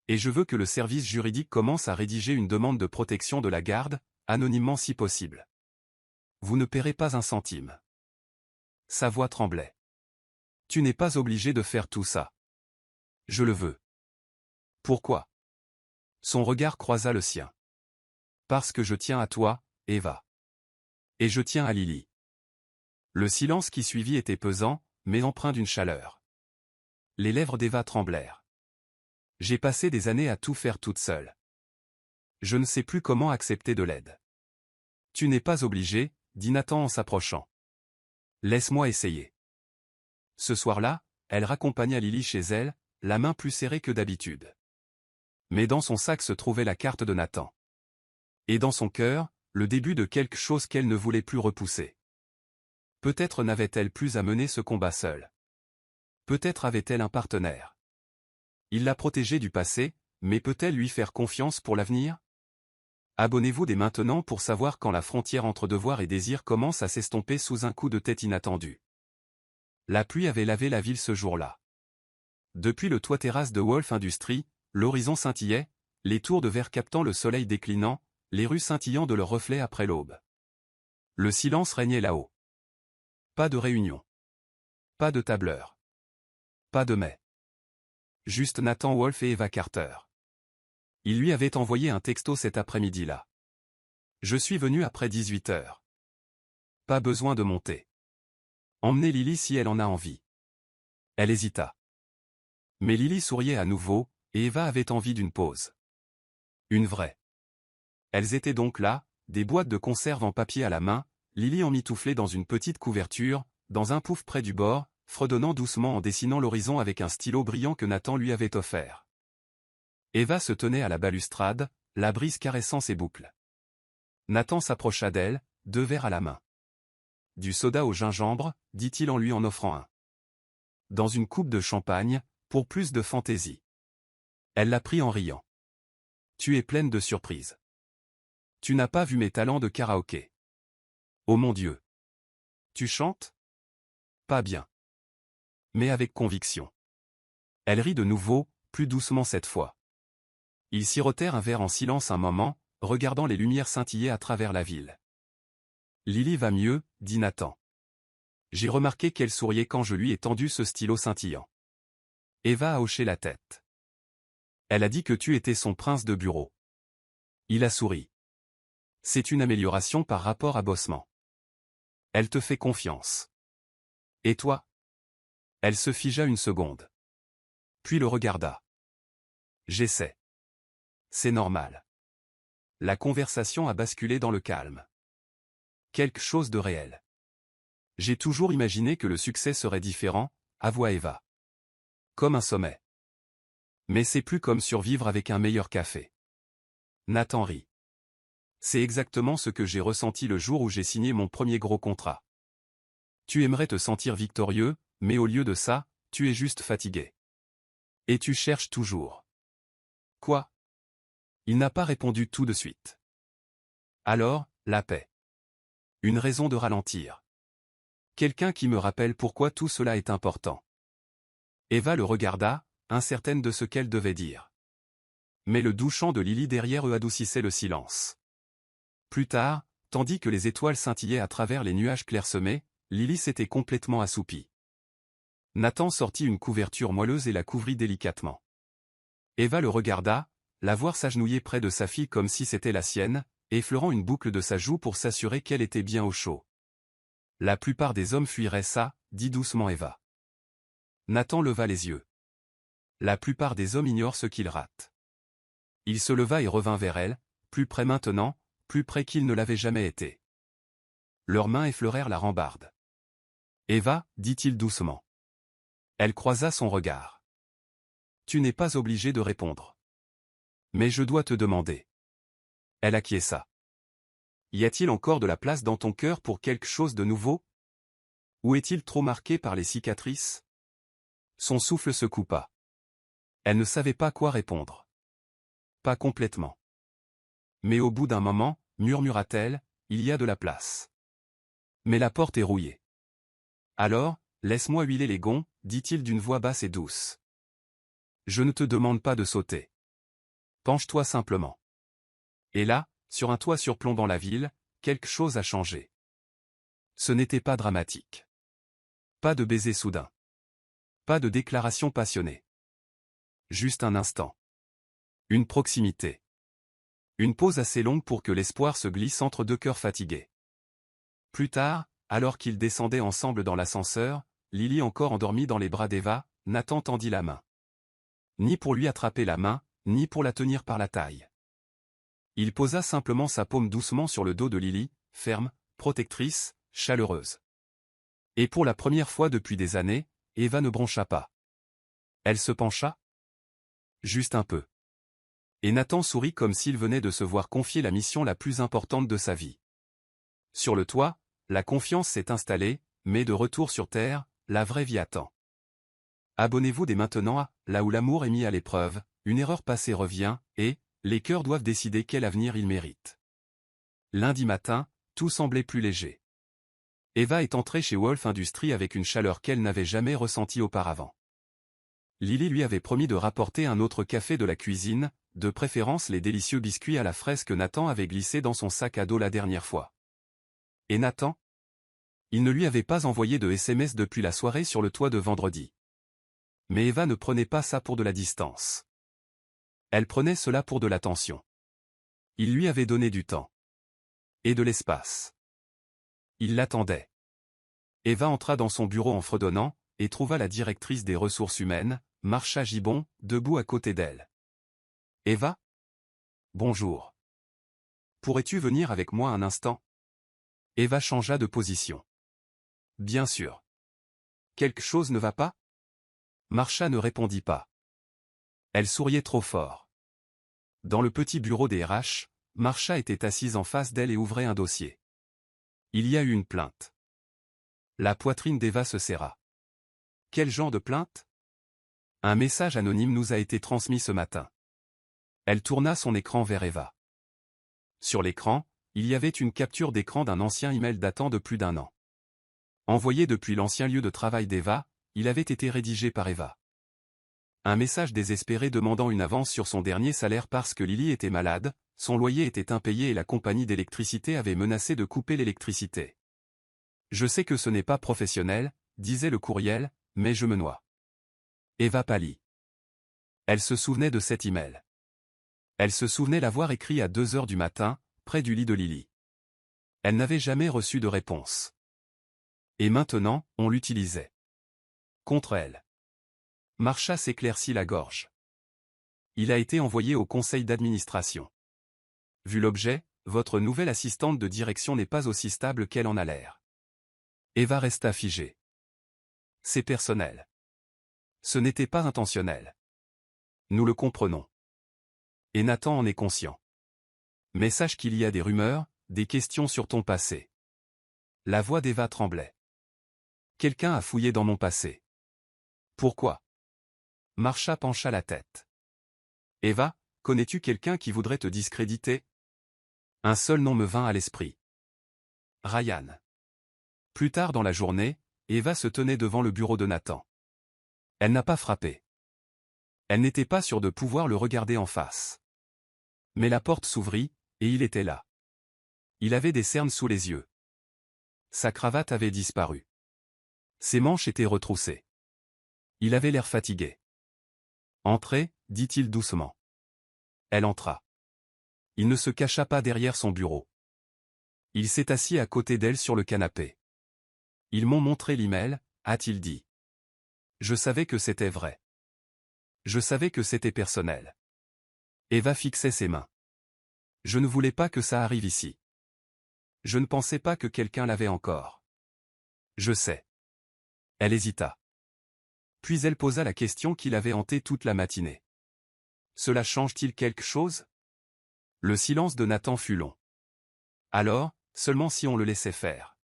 S1: Et je veux que le service juridique commence à rédiger une demande de protection de la garde, anonymement si possible. Vous ne paierez pas un centime. Sa voix tremblait. Tu n'es pas obligé de faire tout ça. Je le veux. Pourquoi? Son regard croisa le sien. Parce que je tiens à toi, Eva. Et je tiens à Lily. Le silence qui suivit était pesant, mais empreint d'une chaleur. Les lèvres d'Eva tremblèrent. J'ai passé des années à tout faire toute seule. Je ne sais plus comment accepter de l'aide. Tu n'es pas obligé, dit Nathan en s'approchant. Laisse-moi essayer. Ce soir-là, elle raccompagna Lily chez elle, la main plus serrée que d'habitude. Mais dans son sac se trouvait la carte de Nathan. Et dans son cœur, le début de quelque chose qu'elle ne voulait plus repousser. Peut-être n'avait-elle plus à mener ce combat seule. Peut-être avait-elle un partenaire. Il l'a protégée du passé, mais peut-elle lui faire confiance pour l'avenir? Abonnez-vous dès maintenant pour savoir quand la frontière entre devoir et désir commence à s'estomper sous un coup de tête inattendu. La pluie avait lavé la ville ce jour-là. Depuis le toit terrasse de Wolf Industries, l'horizon scintillait, les tours de verre captant le soleil déclinant, les rues scintillant de leurs reflets après l'aube. Le silence régnait là-haut. Pas de réunion. Pas de tableur. Pas de mai. Juste Nathan Wolf et Eva Carter. Il lui avait envoyé un texto cet après-midi-là. Je suis venu après 18 heures. Pas besoin de monter. Emmenez Lily si elle en a envie. Elle hésita. Mais Lily souriait à nouveau, et Eva avait envie d'une pause. Une vraie. Elles étaient donc là, des boîtes de conserve en papier à la main, Lily emmitouflée dans une petite couverture, dans un pouf près du bord, fredonnant doucement en dessinant l'horizon avec un stylo brillant que Nathan lui avait offert. Eva se tenait à la balustrade, la brise caressant ses boucles. Nathan s'approcha d'elle, 2 verres à la main. Du soda au gingembre, dit-il en lui en offrant un. Dans une coupe de champagne, pour plus de fantaisie. Elle l'a pris en riant. Tu es pleine de surprises. Tu n'as pas vu mes talents de karaoké. Oh mon Dieu. Tu chantes? Pas bien. Mais avec conviction. Elle rit de nouveau, plus doucement cette fois. Ils sirotèrent un verre en silence un moment, regardant les lumières scintiller à travers la ville. Lily va mieux, dit Nathan. J'ai remarqué qu'elle souriait quand je lui ai tendu ce stylo scintillant. Eva a hoché la tête. Elle a dit que tu étais son prince de bureau. Il a souri. C'est une amélioration par rapport à Bossman. Elle te fait confiance. Et toi? Elle se figea une seconde. Puis le regarda. J'essaie. C'est normal. La conversation a basculé dans le calme. Quelque chose de réel. J'ai toujours imaginé que le succès serait différent, avoua Eva. Comme un sommet. Mais c'est plus comme survivre avec un meilleur café. Nathan rit. C'est exactement ce que j'ai ressenti le jour où j'ai signé mon premier gros contrat. Tu aimerais te sentir victorieux, mais au lieu de ça, tu es juste fatigué. Et tu cherches toujours. Quoi? Il n'a pas répondu tout de suite. Alors, la paix. Une raison de ralentir. Quelqu'un qui me rappelle pourquoi tout cela est important. Eva le regarda, incertaine de ce qu'elle devait dire. Mais le doux chant de Lily derrière eux adoucissait le silence. Plus tard, tandis que les étoiles scintillaient à travers les nuages clairsemés, Lily s'était complètement assoupie. Nathan sortit une couverture moelleuse et la couvrit délicatement. Eva le regarda, la voir s'agenouiller près de sa fille comme si c'était la sienne, effleurant une boucle de sa joue pour s'assurer qu'elle était bien au chaud. La plupart des hommes fuiraient ça, dit doucement Eva. Nathan leva les yeux. La plupart des hommes ignorent ce qu'ils ratent. Il se leva et revint vers elle, plus près maintenant, plus près qu'il ne l'avait jamais été. Leurs mains effleurèrent la rambarde. Eva, dit-il doucement. Elle croisa son regard. Tu n'es pas obligé de répondre. Mais je dois te demander. Elle acquiesça. Y a-t-il encore de la place dans ton cœur pour quelque chose de nouveau? Ou est-il trop marqué par les cicatrices? Son souffle se coupa. Elle ne savait pas quoi répondre. pas complètement. Mais au bout d'un moment, murmura-t-elle, il y a de la place. Mais la porte est rouillée. Alors, laisse-moi huiler les gonds, dit-il d'une voix basse et douce. Je ne te demande pas de sauter. Penche-toi simplement. Et là, sur un toit surplombant la ville, quelque chose a changé. Ce n'était pas dramatique. Pas de baiser soudain. Pas de déclaration passionnée. Juste un instant. Une proximité. Une pause assez longue pour que l'espoir se glisse entre deux cœurs fatigués. Plus tard, alors qu'ils descendaient ensemble dans l'ascenseur, Lily encore endormie dans les bras d'Eva, Nathan tendit la main. Ni pour lui attraper la main, ni pour la tenir par la taille. Il posa simplement sa paume doucement sur le dos de Lily, ferme, protectrice, chaleureuse. Et pour la première fois depuis des années, Eva ne broncha pas. Elle se pencha. Juste un peu. Et Nathan sourit comme s'il venait de se voir confier la mission la plus importante de sa vie. Sur le toit, la confiance s'est installée, mais de retour sur Terre, la vraie vie attend. Abonnez-vous dès maintenant à Là où l'amour est mis à l'épreuve, une erreur passée revient, et les cœurs doivent décider quel avenir ils méritent. Lundi matin, tout semblait plus léger. Eva est entrée chez Wolf Industries avec une chaleur qu'elle n'avait jamais ressentie auparavant. Lily lui avait promis de rapporter un autre café de la cuisine, de préférence les délicieux biscuits à la fraise que Nathan avait glissés dans son sac à dos la dernière fois. Et Nathan? Il ne lui avait pas envoyé de SMS depuis la soirée sur le toit de vendredi. Mais Eva ne prenait pas ça pour de la distance. Elle prenait cela pour de l'attention. Il lui avait donné du temps. Et de l'espace. Il l'attendait. Eva entra dans son bureau en fredonnant, et trouva la directrice des ressources humaines, Marsha Gibbon, debout à côté d'elle. Eva? Bonjour. Pourrais-tu venir avec moi un instant? Eva changea de position. Bien sûr. Quelque chose ne va pas? Marsha ne répondit pas. Elle souriait trop fort. Dans le petit bureau des RH, Marsha était assise en face d'elle et ouvrait un dossier. Il y a eu une plainte. La poitrine d'Eva se serra. Quel genre de plainte? Un message anonyme nous a été transmis ce matin. Elle tourna son écran vers Eva. Sur l'écran, il y avait une capture d'écran d'un ancien email datant de plus d'1 an. Envoyé depuis l'ancien lieu de travail d'Eva, il avait été rédigé par Eva. Un message désespéré demandant une avance sur son dernier salaire parce que Lily était malade, son loyer était impayé et la compagnie d'électricité avait menacé de couper l'électricité. Je sais que ce n'est pas professionnel, disait le courriel, mais je me noie. Eva pâlit. Elle se souvenait de cet email. Elle se souvenait l'avoir écrit à 2 heures du matin, près du lit de Lily. Elle n'avait jamais reçu de réponse. Et maintenant, on l'utilisait. Contre elle. Marsha s'éclaircit la gorge. Il a été envoyé au conseil d'administration. Vu l'objet, votre nouvelle assistante de direction n'est pas aussi stable qu'elle en a l'air. Eva resta figée. C'est personnel. Ce n'était pas intentionnel. Nous le comprenons. Et Nathan en est conscient. Mais sache qu'il y a des rumeurs, des questions sur ton passé. La voix d'Eva tremblait. Quelqu'un a fouillé dans mon passé. Pourquoi? Marsha pencha la tête. Eva, connais-tu quelqu'un qui voudrait te discréditer? Un seul nom me vint à l'esprit. Ryan. Plus tard dans la journée, Eva se tenait devant le bureau de Nathan. Elle n'a pas frappé. Elle n'était pas sûre de pouvoir le regarder en face. Mais la porte s'ouvrit, et il était là. Il avait des cernes sous les yeux. Sa cravate avait disparu. Ses manches étaient retroussées. Il avait l'air fatigué. Entrez, dit-il doucement. Elle entra. Il ne se cacha pas derrière son bureau. Il s'est assis à côté d'elle sur le canapé. Ils m'ont montré l'email, a-t-il dit. Je savais que c'était vrai. Je savais que c'était personnel. Eva fixait ses mains. Je ne voulais pas que ça arrive ici. Je ne pensais pas que quelqu'un l'avait encore. Je sais. Elle hésita. Puis elle posa la question qui l'avait hantée toute la matinée. Cela change-t-il quelque chose? Le silence de Nathan fut long. Alors, seulement si on le laissait faire.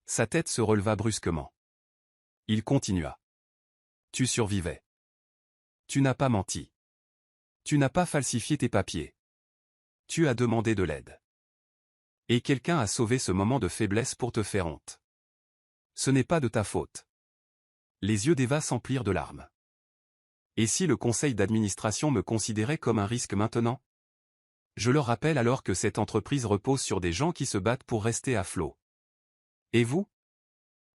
S1: Sa tête se releva brusquement. Il continua. Tu survivais. Tu n'as pas menti. Tu n'as pas falsifié tes papiers. Tu as demandé de l'aide. Et quelqu'un a sauvé ce moment de faiblesse pour te faire honte. Ce n'est pas de ta faute. Les yeux d'Eva s'emplirent de larmes. Et si le conseil d'administration me considérait comme un risque maintenant? Je leur rappelle alors que cette entreprise repose sur des gens qui se battent pour rester à flot. Et vous?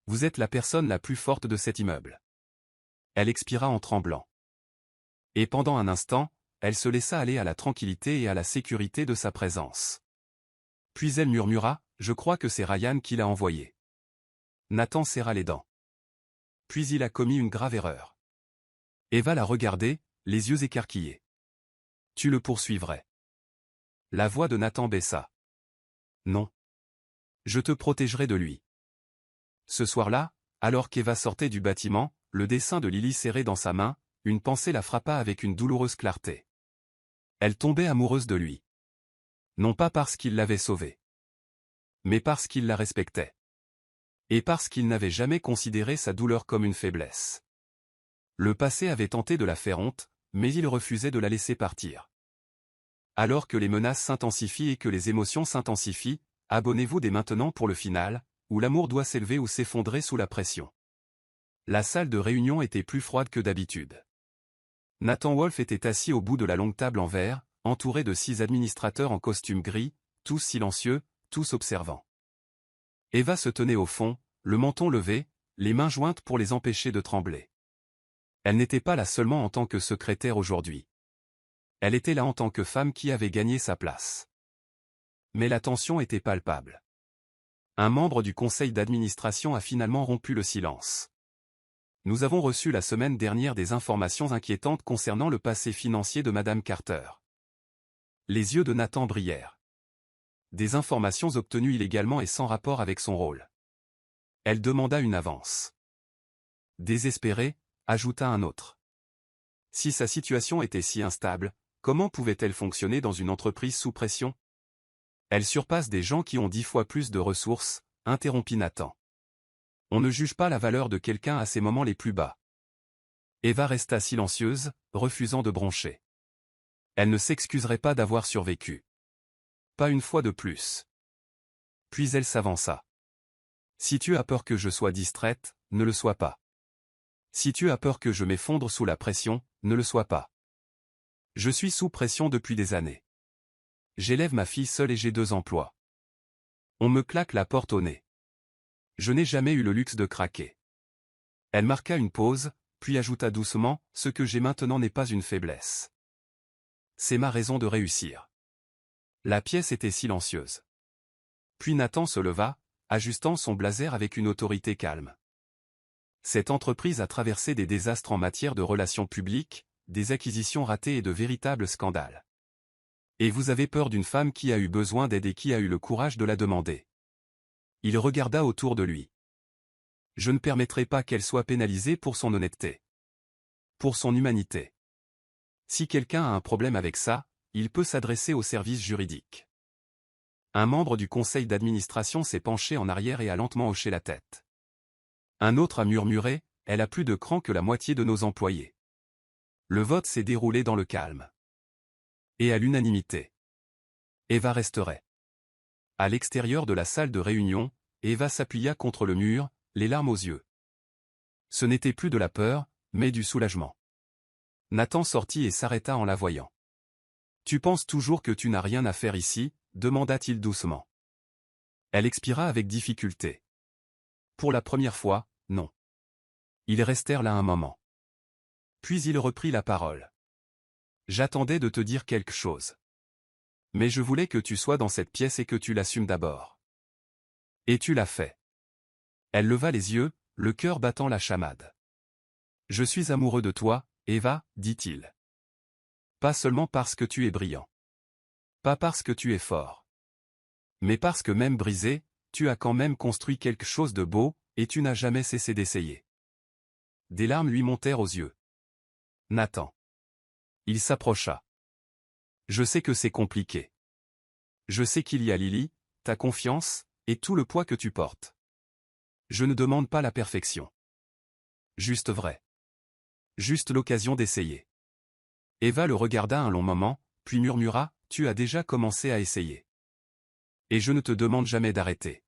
S1: Vous êtes la personne la plus forte de cet immeuble. Elle expira en tremblant. Et pendant un instant, elle se laissa aller à la tranquillité et à la sécurité de sa présence. Puis elle murmura, « Je crois que c'est Ryan qui l'a envoyé. » Nathan serra les dents. Puis il a commis une grave erreur. Eva la regardait, les yeux écarquillés. « Tu le poursuivrais. » La voix de Nathan baissa. « Non. Je te protégerai de lui. » Ce soir-là, alors qu'Eva sortait du bâtiment, le dessin de Lily serré dans sa main, une pensée la frappa avec une douloureuse clarté. Elle tombait amoureuse de lui. Non pas parce qu'il l'avait sauvée, mais parce qu'il la respectait. Et parce qu'il n'avait jamais considéré sa douleur comme une faiblesse. Le passé avait tenté de la faire honte, mais il refusait de la laisser partir. Alors que les menaces s'intensifient et que les émotions s'intensifient, abonnez-vous dès maintenant pour le final, où l'amour doit s'élever ou s'effondrer sous la pression. La salle de réunion était plus froide que d'habitude. Nathan Wolfe était assis au bout de la longue table en verre, entouré de 6 administrateurs en costume gris, tous silencieux, tous observants. Eva se tenait au fond, le menton levé, les mains jointes pour les empêcher de trembler. Elle n'était pas là seulement en tant que secrétaire aujourd'hui. Elle était là en tant que femme qui avait gagné sa place. Mais la tension était palpable. Un membre du conseil d'administration a finalement rompu le silence. Nous avons reçu la semaine dernière des informations inquiétantes concernant le passé financier de Madame Carter. Les yeux de Nathan brillèrent. Des informations obtenues illégalement et sans rapport avec son rôle. Elle demanda une avance. Désespérée, ajouta un autre. Si sa situation était si instable, comment pouvait-elle fonctionner dans une entreprise sous pression? Elle surpasse des gens qui ont 10 fois plus de ressources, interrompit Nathan. On ne juge pas la valeur de quelqu'un à ses moments les plus bas. Eva resta silencieuse, refusant de broncher. Elle ne s'excuserait pas d'avoir survécu. Pas une fois de plus. Puis elle s'avança. Si tu as peur que je sois distraite, ne le sois pas. Si tu as peur que je m'effondre sous la pression, ne le sois pas. Je suis sous pression depuis des années. J'élève ma fille seule et j'ai 2 emplois. On me claque la porte au nez. Je n'ai jamais eu le luxe de craquer. Elle marqua une pause, puis ajouta doucement, ce que j'ai maintenant n'est pas une faiblesse. C'est ma raison de réussir. La pièce était silencieuse. Puis Nathan se leva, ajustant son blazer avec une autorité calme. Cette entreprise a traversé des désastres en matière de relations publiques, des acquisitions ratées et de véritables scandales. Et vous avez peur d'une femme qui a eu besoin d'aide et qui a eu le courage de la demander. Il regarda autour de lui. Je ne permettrai pas qu'elle soit pénalisée pour son honnêteté. Pour son humanité. Si quelqu'un a un problème avec ça, il peut s'adresser au service juridique. Un membre du conseil d'administration s'est penché en arrière et a lentement hoché la tête. Un autre a murmuré, elle a plus de cran que la moitié de nos employés. Le vote s'est déroulé dans le calme. Et à l'unanimité. Eva resterait. À l'extérieur de la salle de réunion, Eva s'appuya contre le mur, les larmes aux yeux. Ce n'était plus de la peur, mais du soulagement. Nathan sortit et s'arrêta en la voyant. « Tu penses toujours que tu n'as rien à faire ici ?» demanda-t-il doucement. Elle expira avec difficulté. Pour la première fois, non. Ils restèrent là un moment. Puis il reprit la parole. « J'attendais de te dire quelque chose. Mais je voulais que tu sois dans cette pièce et que tu l'assumes d'abord. Et tu l'as fait. » Elle leva les yeux, le cœur battant la chamade. « Je suis amoureux de toi, Eva, dit-il. Pas seulement parce que tu es brillant. Pas parce que tu es fort. Mais parce que même brisé, tu as quand même construit quelque chose de beau, et tu n'as jamais cessé d'essayer. » Des larmes lui montèrent aux yeux. Nathan. Il s'approcha. « Je sais que c'est compliqué. Je sais qu'il y a Lily, ta confiance, et tout le poids que tu portes. Je ne demande pas la perfection. Juste vrai. Juste l'occasion d'essayer. Eva le regarda un long moment, puis murmura, « Tu as déjà commencé à essayer. Et je ne te demande jamais d'arrêter. »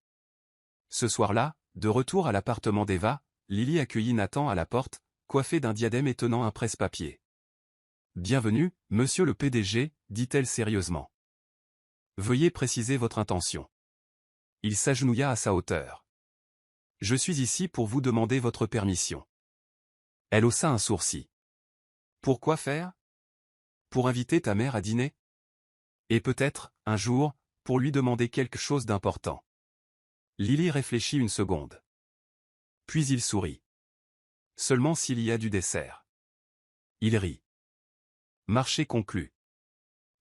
S1: Ce soir-là, de retour à l'appartement d'Eva, Lily accueillit Nathan à la porte, coiffé d'un diadème et tenant un presse-papier. « Bienvenue, monsieur le PDG, dit-elle sérieusement. Veuillez préciser votre intention. » Il s'agenouilla à sa hauteur. « Je suis ici pour vous demander votre permission. » Elle haussa un sourcil. « Pourquoi faire ? Pour inviter ta mère à dîner ? Et peut-être, un jour, pour lui demander quelque chose d'important. » Lily réfléchit une seconde. Puis il sourit. « Seulement s'il y a du dessert. » Il rit. Marché conclu.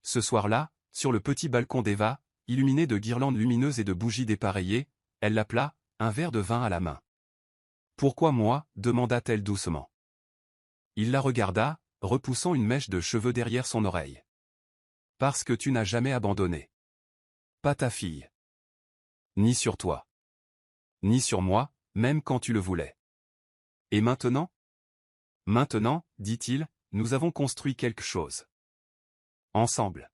S1: Ce soir-là, sur le petit balcon d'Eva, illuminé de guirlandes lumineuses et de bougies dépareillées, elle l'appela, un verre de vin à la main. « Pourquoi moi ? demanda-t-elle doucement. Il la regarda, repoussant une mèche de cheveux derrière son oreille. « Parce que tu n'as jamais abandonné. Pas ta fille. Ni sur toi. Ni sur moi, même quand tu le voulais. Et maintenant ? Maintenant, dit-il, nous avons construit quelque chose. Ensemble. »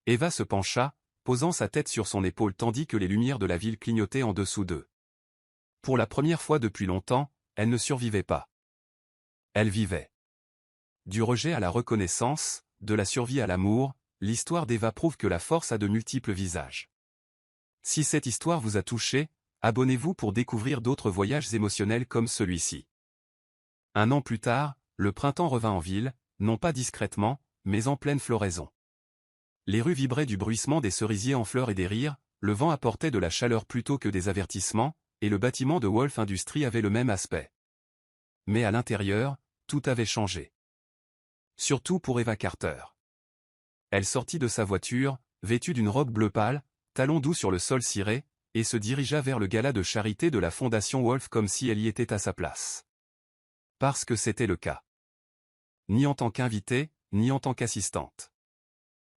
S1: Eva se pencha, posant sa tête sur son épaule tandis que les lumières de la ville clignotaient en dessous d'eux. Pour la première fois depuis longtemps, elle ne survivait pas. Elle vivait. Du rejet à la reconnaissance, de la survie à l'amour, l'histoire d'Eva prouve que la force a de multiples visages. Si cette histoire vous a touché, abonnez-vous pour découvrir d'autres voyages émotionnels comme celui-ci. Un an plus tard, le printemps revint en ville, non pas discrètement, mais en pleine floraison. Les rues vibraient du bruissement des cerisiers en fleurs et des rires, le vent apportait de la chaleur plutôt que des avertissements, et le bâtiment de Wolf Industries avait le même aspect. Mais à l'intérieur, tout avait changé. Surtout pour Eva Carter. Elle sortit de sa voiture, vêtue d'une robe bleu pâle, talons doux sur le sol ciré, et se dirigea vers le gala de charité de la Fondation Wolf comme si elle y était à sa place. Parce que c'était le cas. Ni en tant qu'invitée, ni en tant qu'assistante.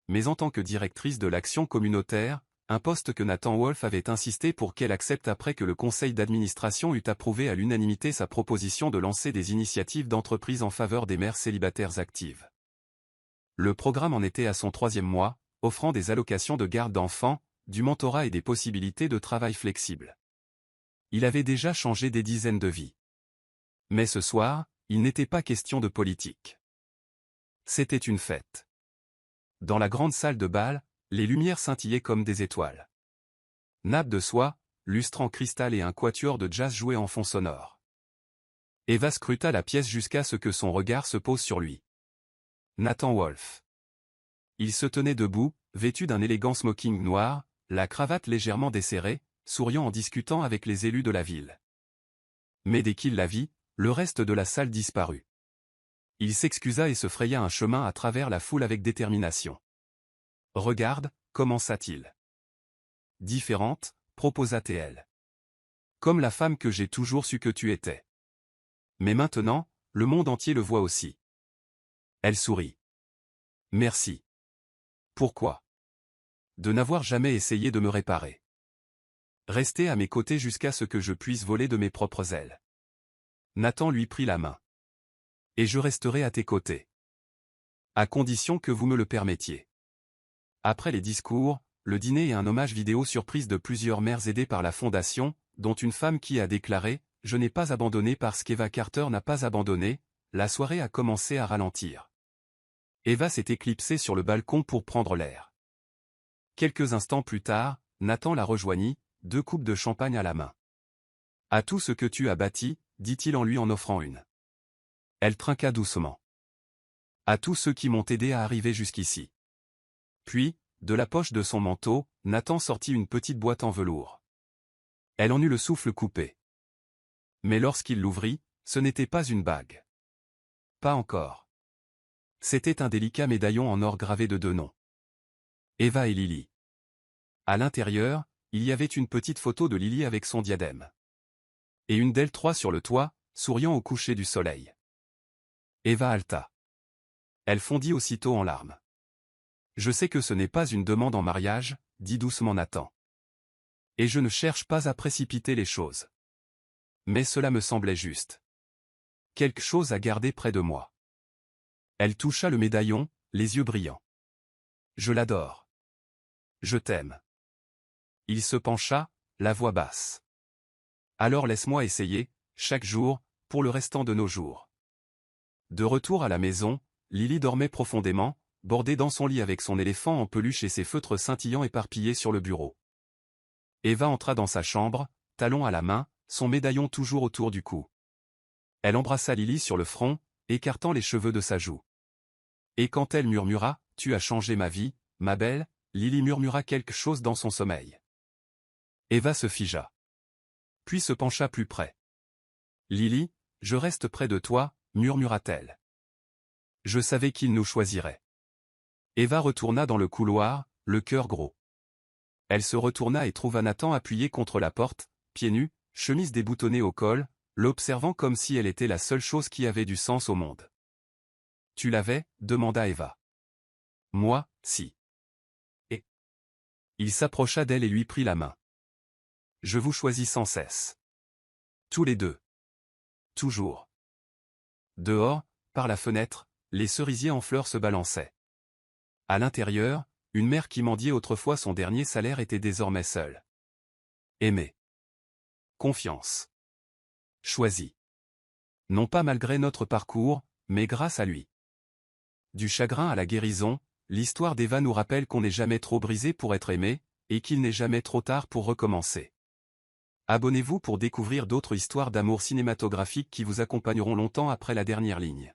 S1: Mais en tant que directrice de l'action communautaire, un poste que Nathan Wolf avait insisté pour qu'elle accepte après que le conseil d'administration eut approuvé à l'unanimité sa proposition de lancer des initiatives d'entreprise en faveur des mères célibataires actives. Le programme en était à son 3e mois, offrant des allocations de garde d'enfants, du mentorat et des possibilités de travail flexible. Il avait déjà changé des dizaines de vies. Mais ce soir, il n'était pas question de politique. C'était une fête. Dans la grande salle de bal, les lumières scintillaient comme des étoiles. Nappes de soie, lustres en cristal et un quatuor de jazz jouaient en fond sonore. Eva scruta la pièce jusqu'à ce que son regard se pose sur lui. Nathan Wolf. Il se tenait debout, vêtu d'un élégant smoking noir, la cravate légèrement desserrée, souriant en discutant avec les élus de la ville. Mais dès qu'il la vit, le reste de la salle disparut. Il s'excusa et se fraya un chemin à travers la foule avec détermination. « Regarde, commença-t-il. »« Différente, proposa-t-elle. Comme la femme que j'ai toujours su que tu étais. Mais maintenant, le monde entier le voit aussi. » Elle sourit. « Merci. » Pourquoi ? De n'avoir jamais essayé de me réparer. Rester à mes côtés jusqu'à ce que je puisse voler de mes propres ailes. Nathan lui prit la main. « Et je resterai à tes côtés. À condition que vous me le permettiez. » Après les discours, le dîner et un hommage vidéo surprise de plusieurs mères aidées par la Fondation, dont une femme qui a déclaré « Je n'ai pas abandonné parce qu'Eva Carter n'a pas abandonné », la soirée a commencé à ralentir. Eva s'est éclipsée sur le balcon pour prendre l'air. Quelques instants plus tard, Nathan la rejoignit, 2 coupes de champagne à la main. « À tout ce que tu as bâti, » dit-il en lui en offrant une. Elle trinqua doucement. « À tous ceux qui m'ont aidé à arriver jusqu'ici. » Puis, de la poche de son manteau, Nathan sortit une petite boîte en velours. Elle en eut le souffle coupé. Mais lorsqu'il l'ouvrit, ce n'était pas une bague. Pas encore. C'était un délicat médaillon en or gravé de 2 noms. Eva et Lily. À l'intérieur, il y avait une petite photo de Lily avec son diadème. Et une d'elles 3 sur le toit, souriant au coucher du soleil. Eva haleta. Elle fondit aussitôt en larmes. « Je sais que ce n'est pas une demande en mariage, » dit doucement Nathan. « Et je ne cherche pas à précipiter les choses. Mais cela me semblait juste. Quelque chose à garder près de moi. » Elle toucha le médaillon, les yeux brillants. Je l'adore. Je t'aime. Il se pencha, la voix basse. Alors laisse-moi essayer, chaque jour, pour le restant de nos jours. De retour à la maison, Lily dormait profondément, bordée dans son lit avec son éléphant en peluche et ses feutres scintillants éparpillés sur le bureau. Eva entra dans sa chambre, talon à la main, son médaillon toujours autour du cou. Elle embrassa Lily sur le front, écartant les cheveux de sa joue. Et quand elle murmura « Tu as changé ma vie, ma belle », Lily murmura quelque chose dans son sommeil. Eva se figea. Puis se pencha plus près. « Lily, je reste près de toi », murmura-t-elle. Je savais qu'il nous choisirait. Eva retourna dans le couloir, le cœur gros. Elle se retourna et trouva Nathan appuyé contre la porte, pieds nus, chemise déboutonnée au col, l'observant comme si elle était la seule chose qui avait du sens au monde. « Tu l'avais » demanda Eva. « Moi, si. » Et il s'approcha d'elle et lui prit la main. « Je vous choisis sans cesse. Tous les deux. Toujours. » Dehors, par la fenêtre, les cerisiers en fleurs se balançaient. À l'intérieur, une mère qui mendiait autrefois son dernier salaire était désormais seule. Aimer. Confiance. Choisi. Non pas malgré notre parcours, mais grâce à lui. Du chagrin à la guérison, l'histoire d'Eva nous rappelle qu'on n'est jamais trop brisé pour être aimé, et qu'il n'est jamais trop tard pour recommencer. Abonnez-vous pour découvrir d'autres histoires d'amour cinématographique qui vous accompagneront longtemps après la dernière ligne.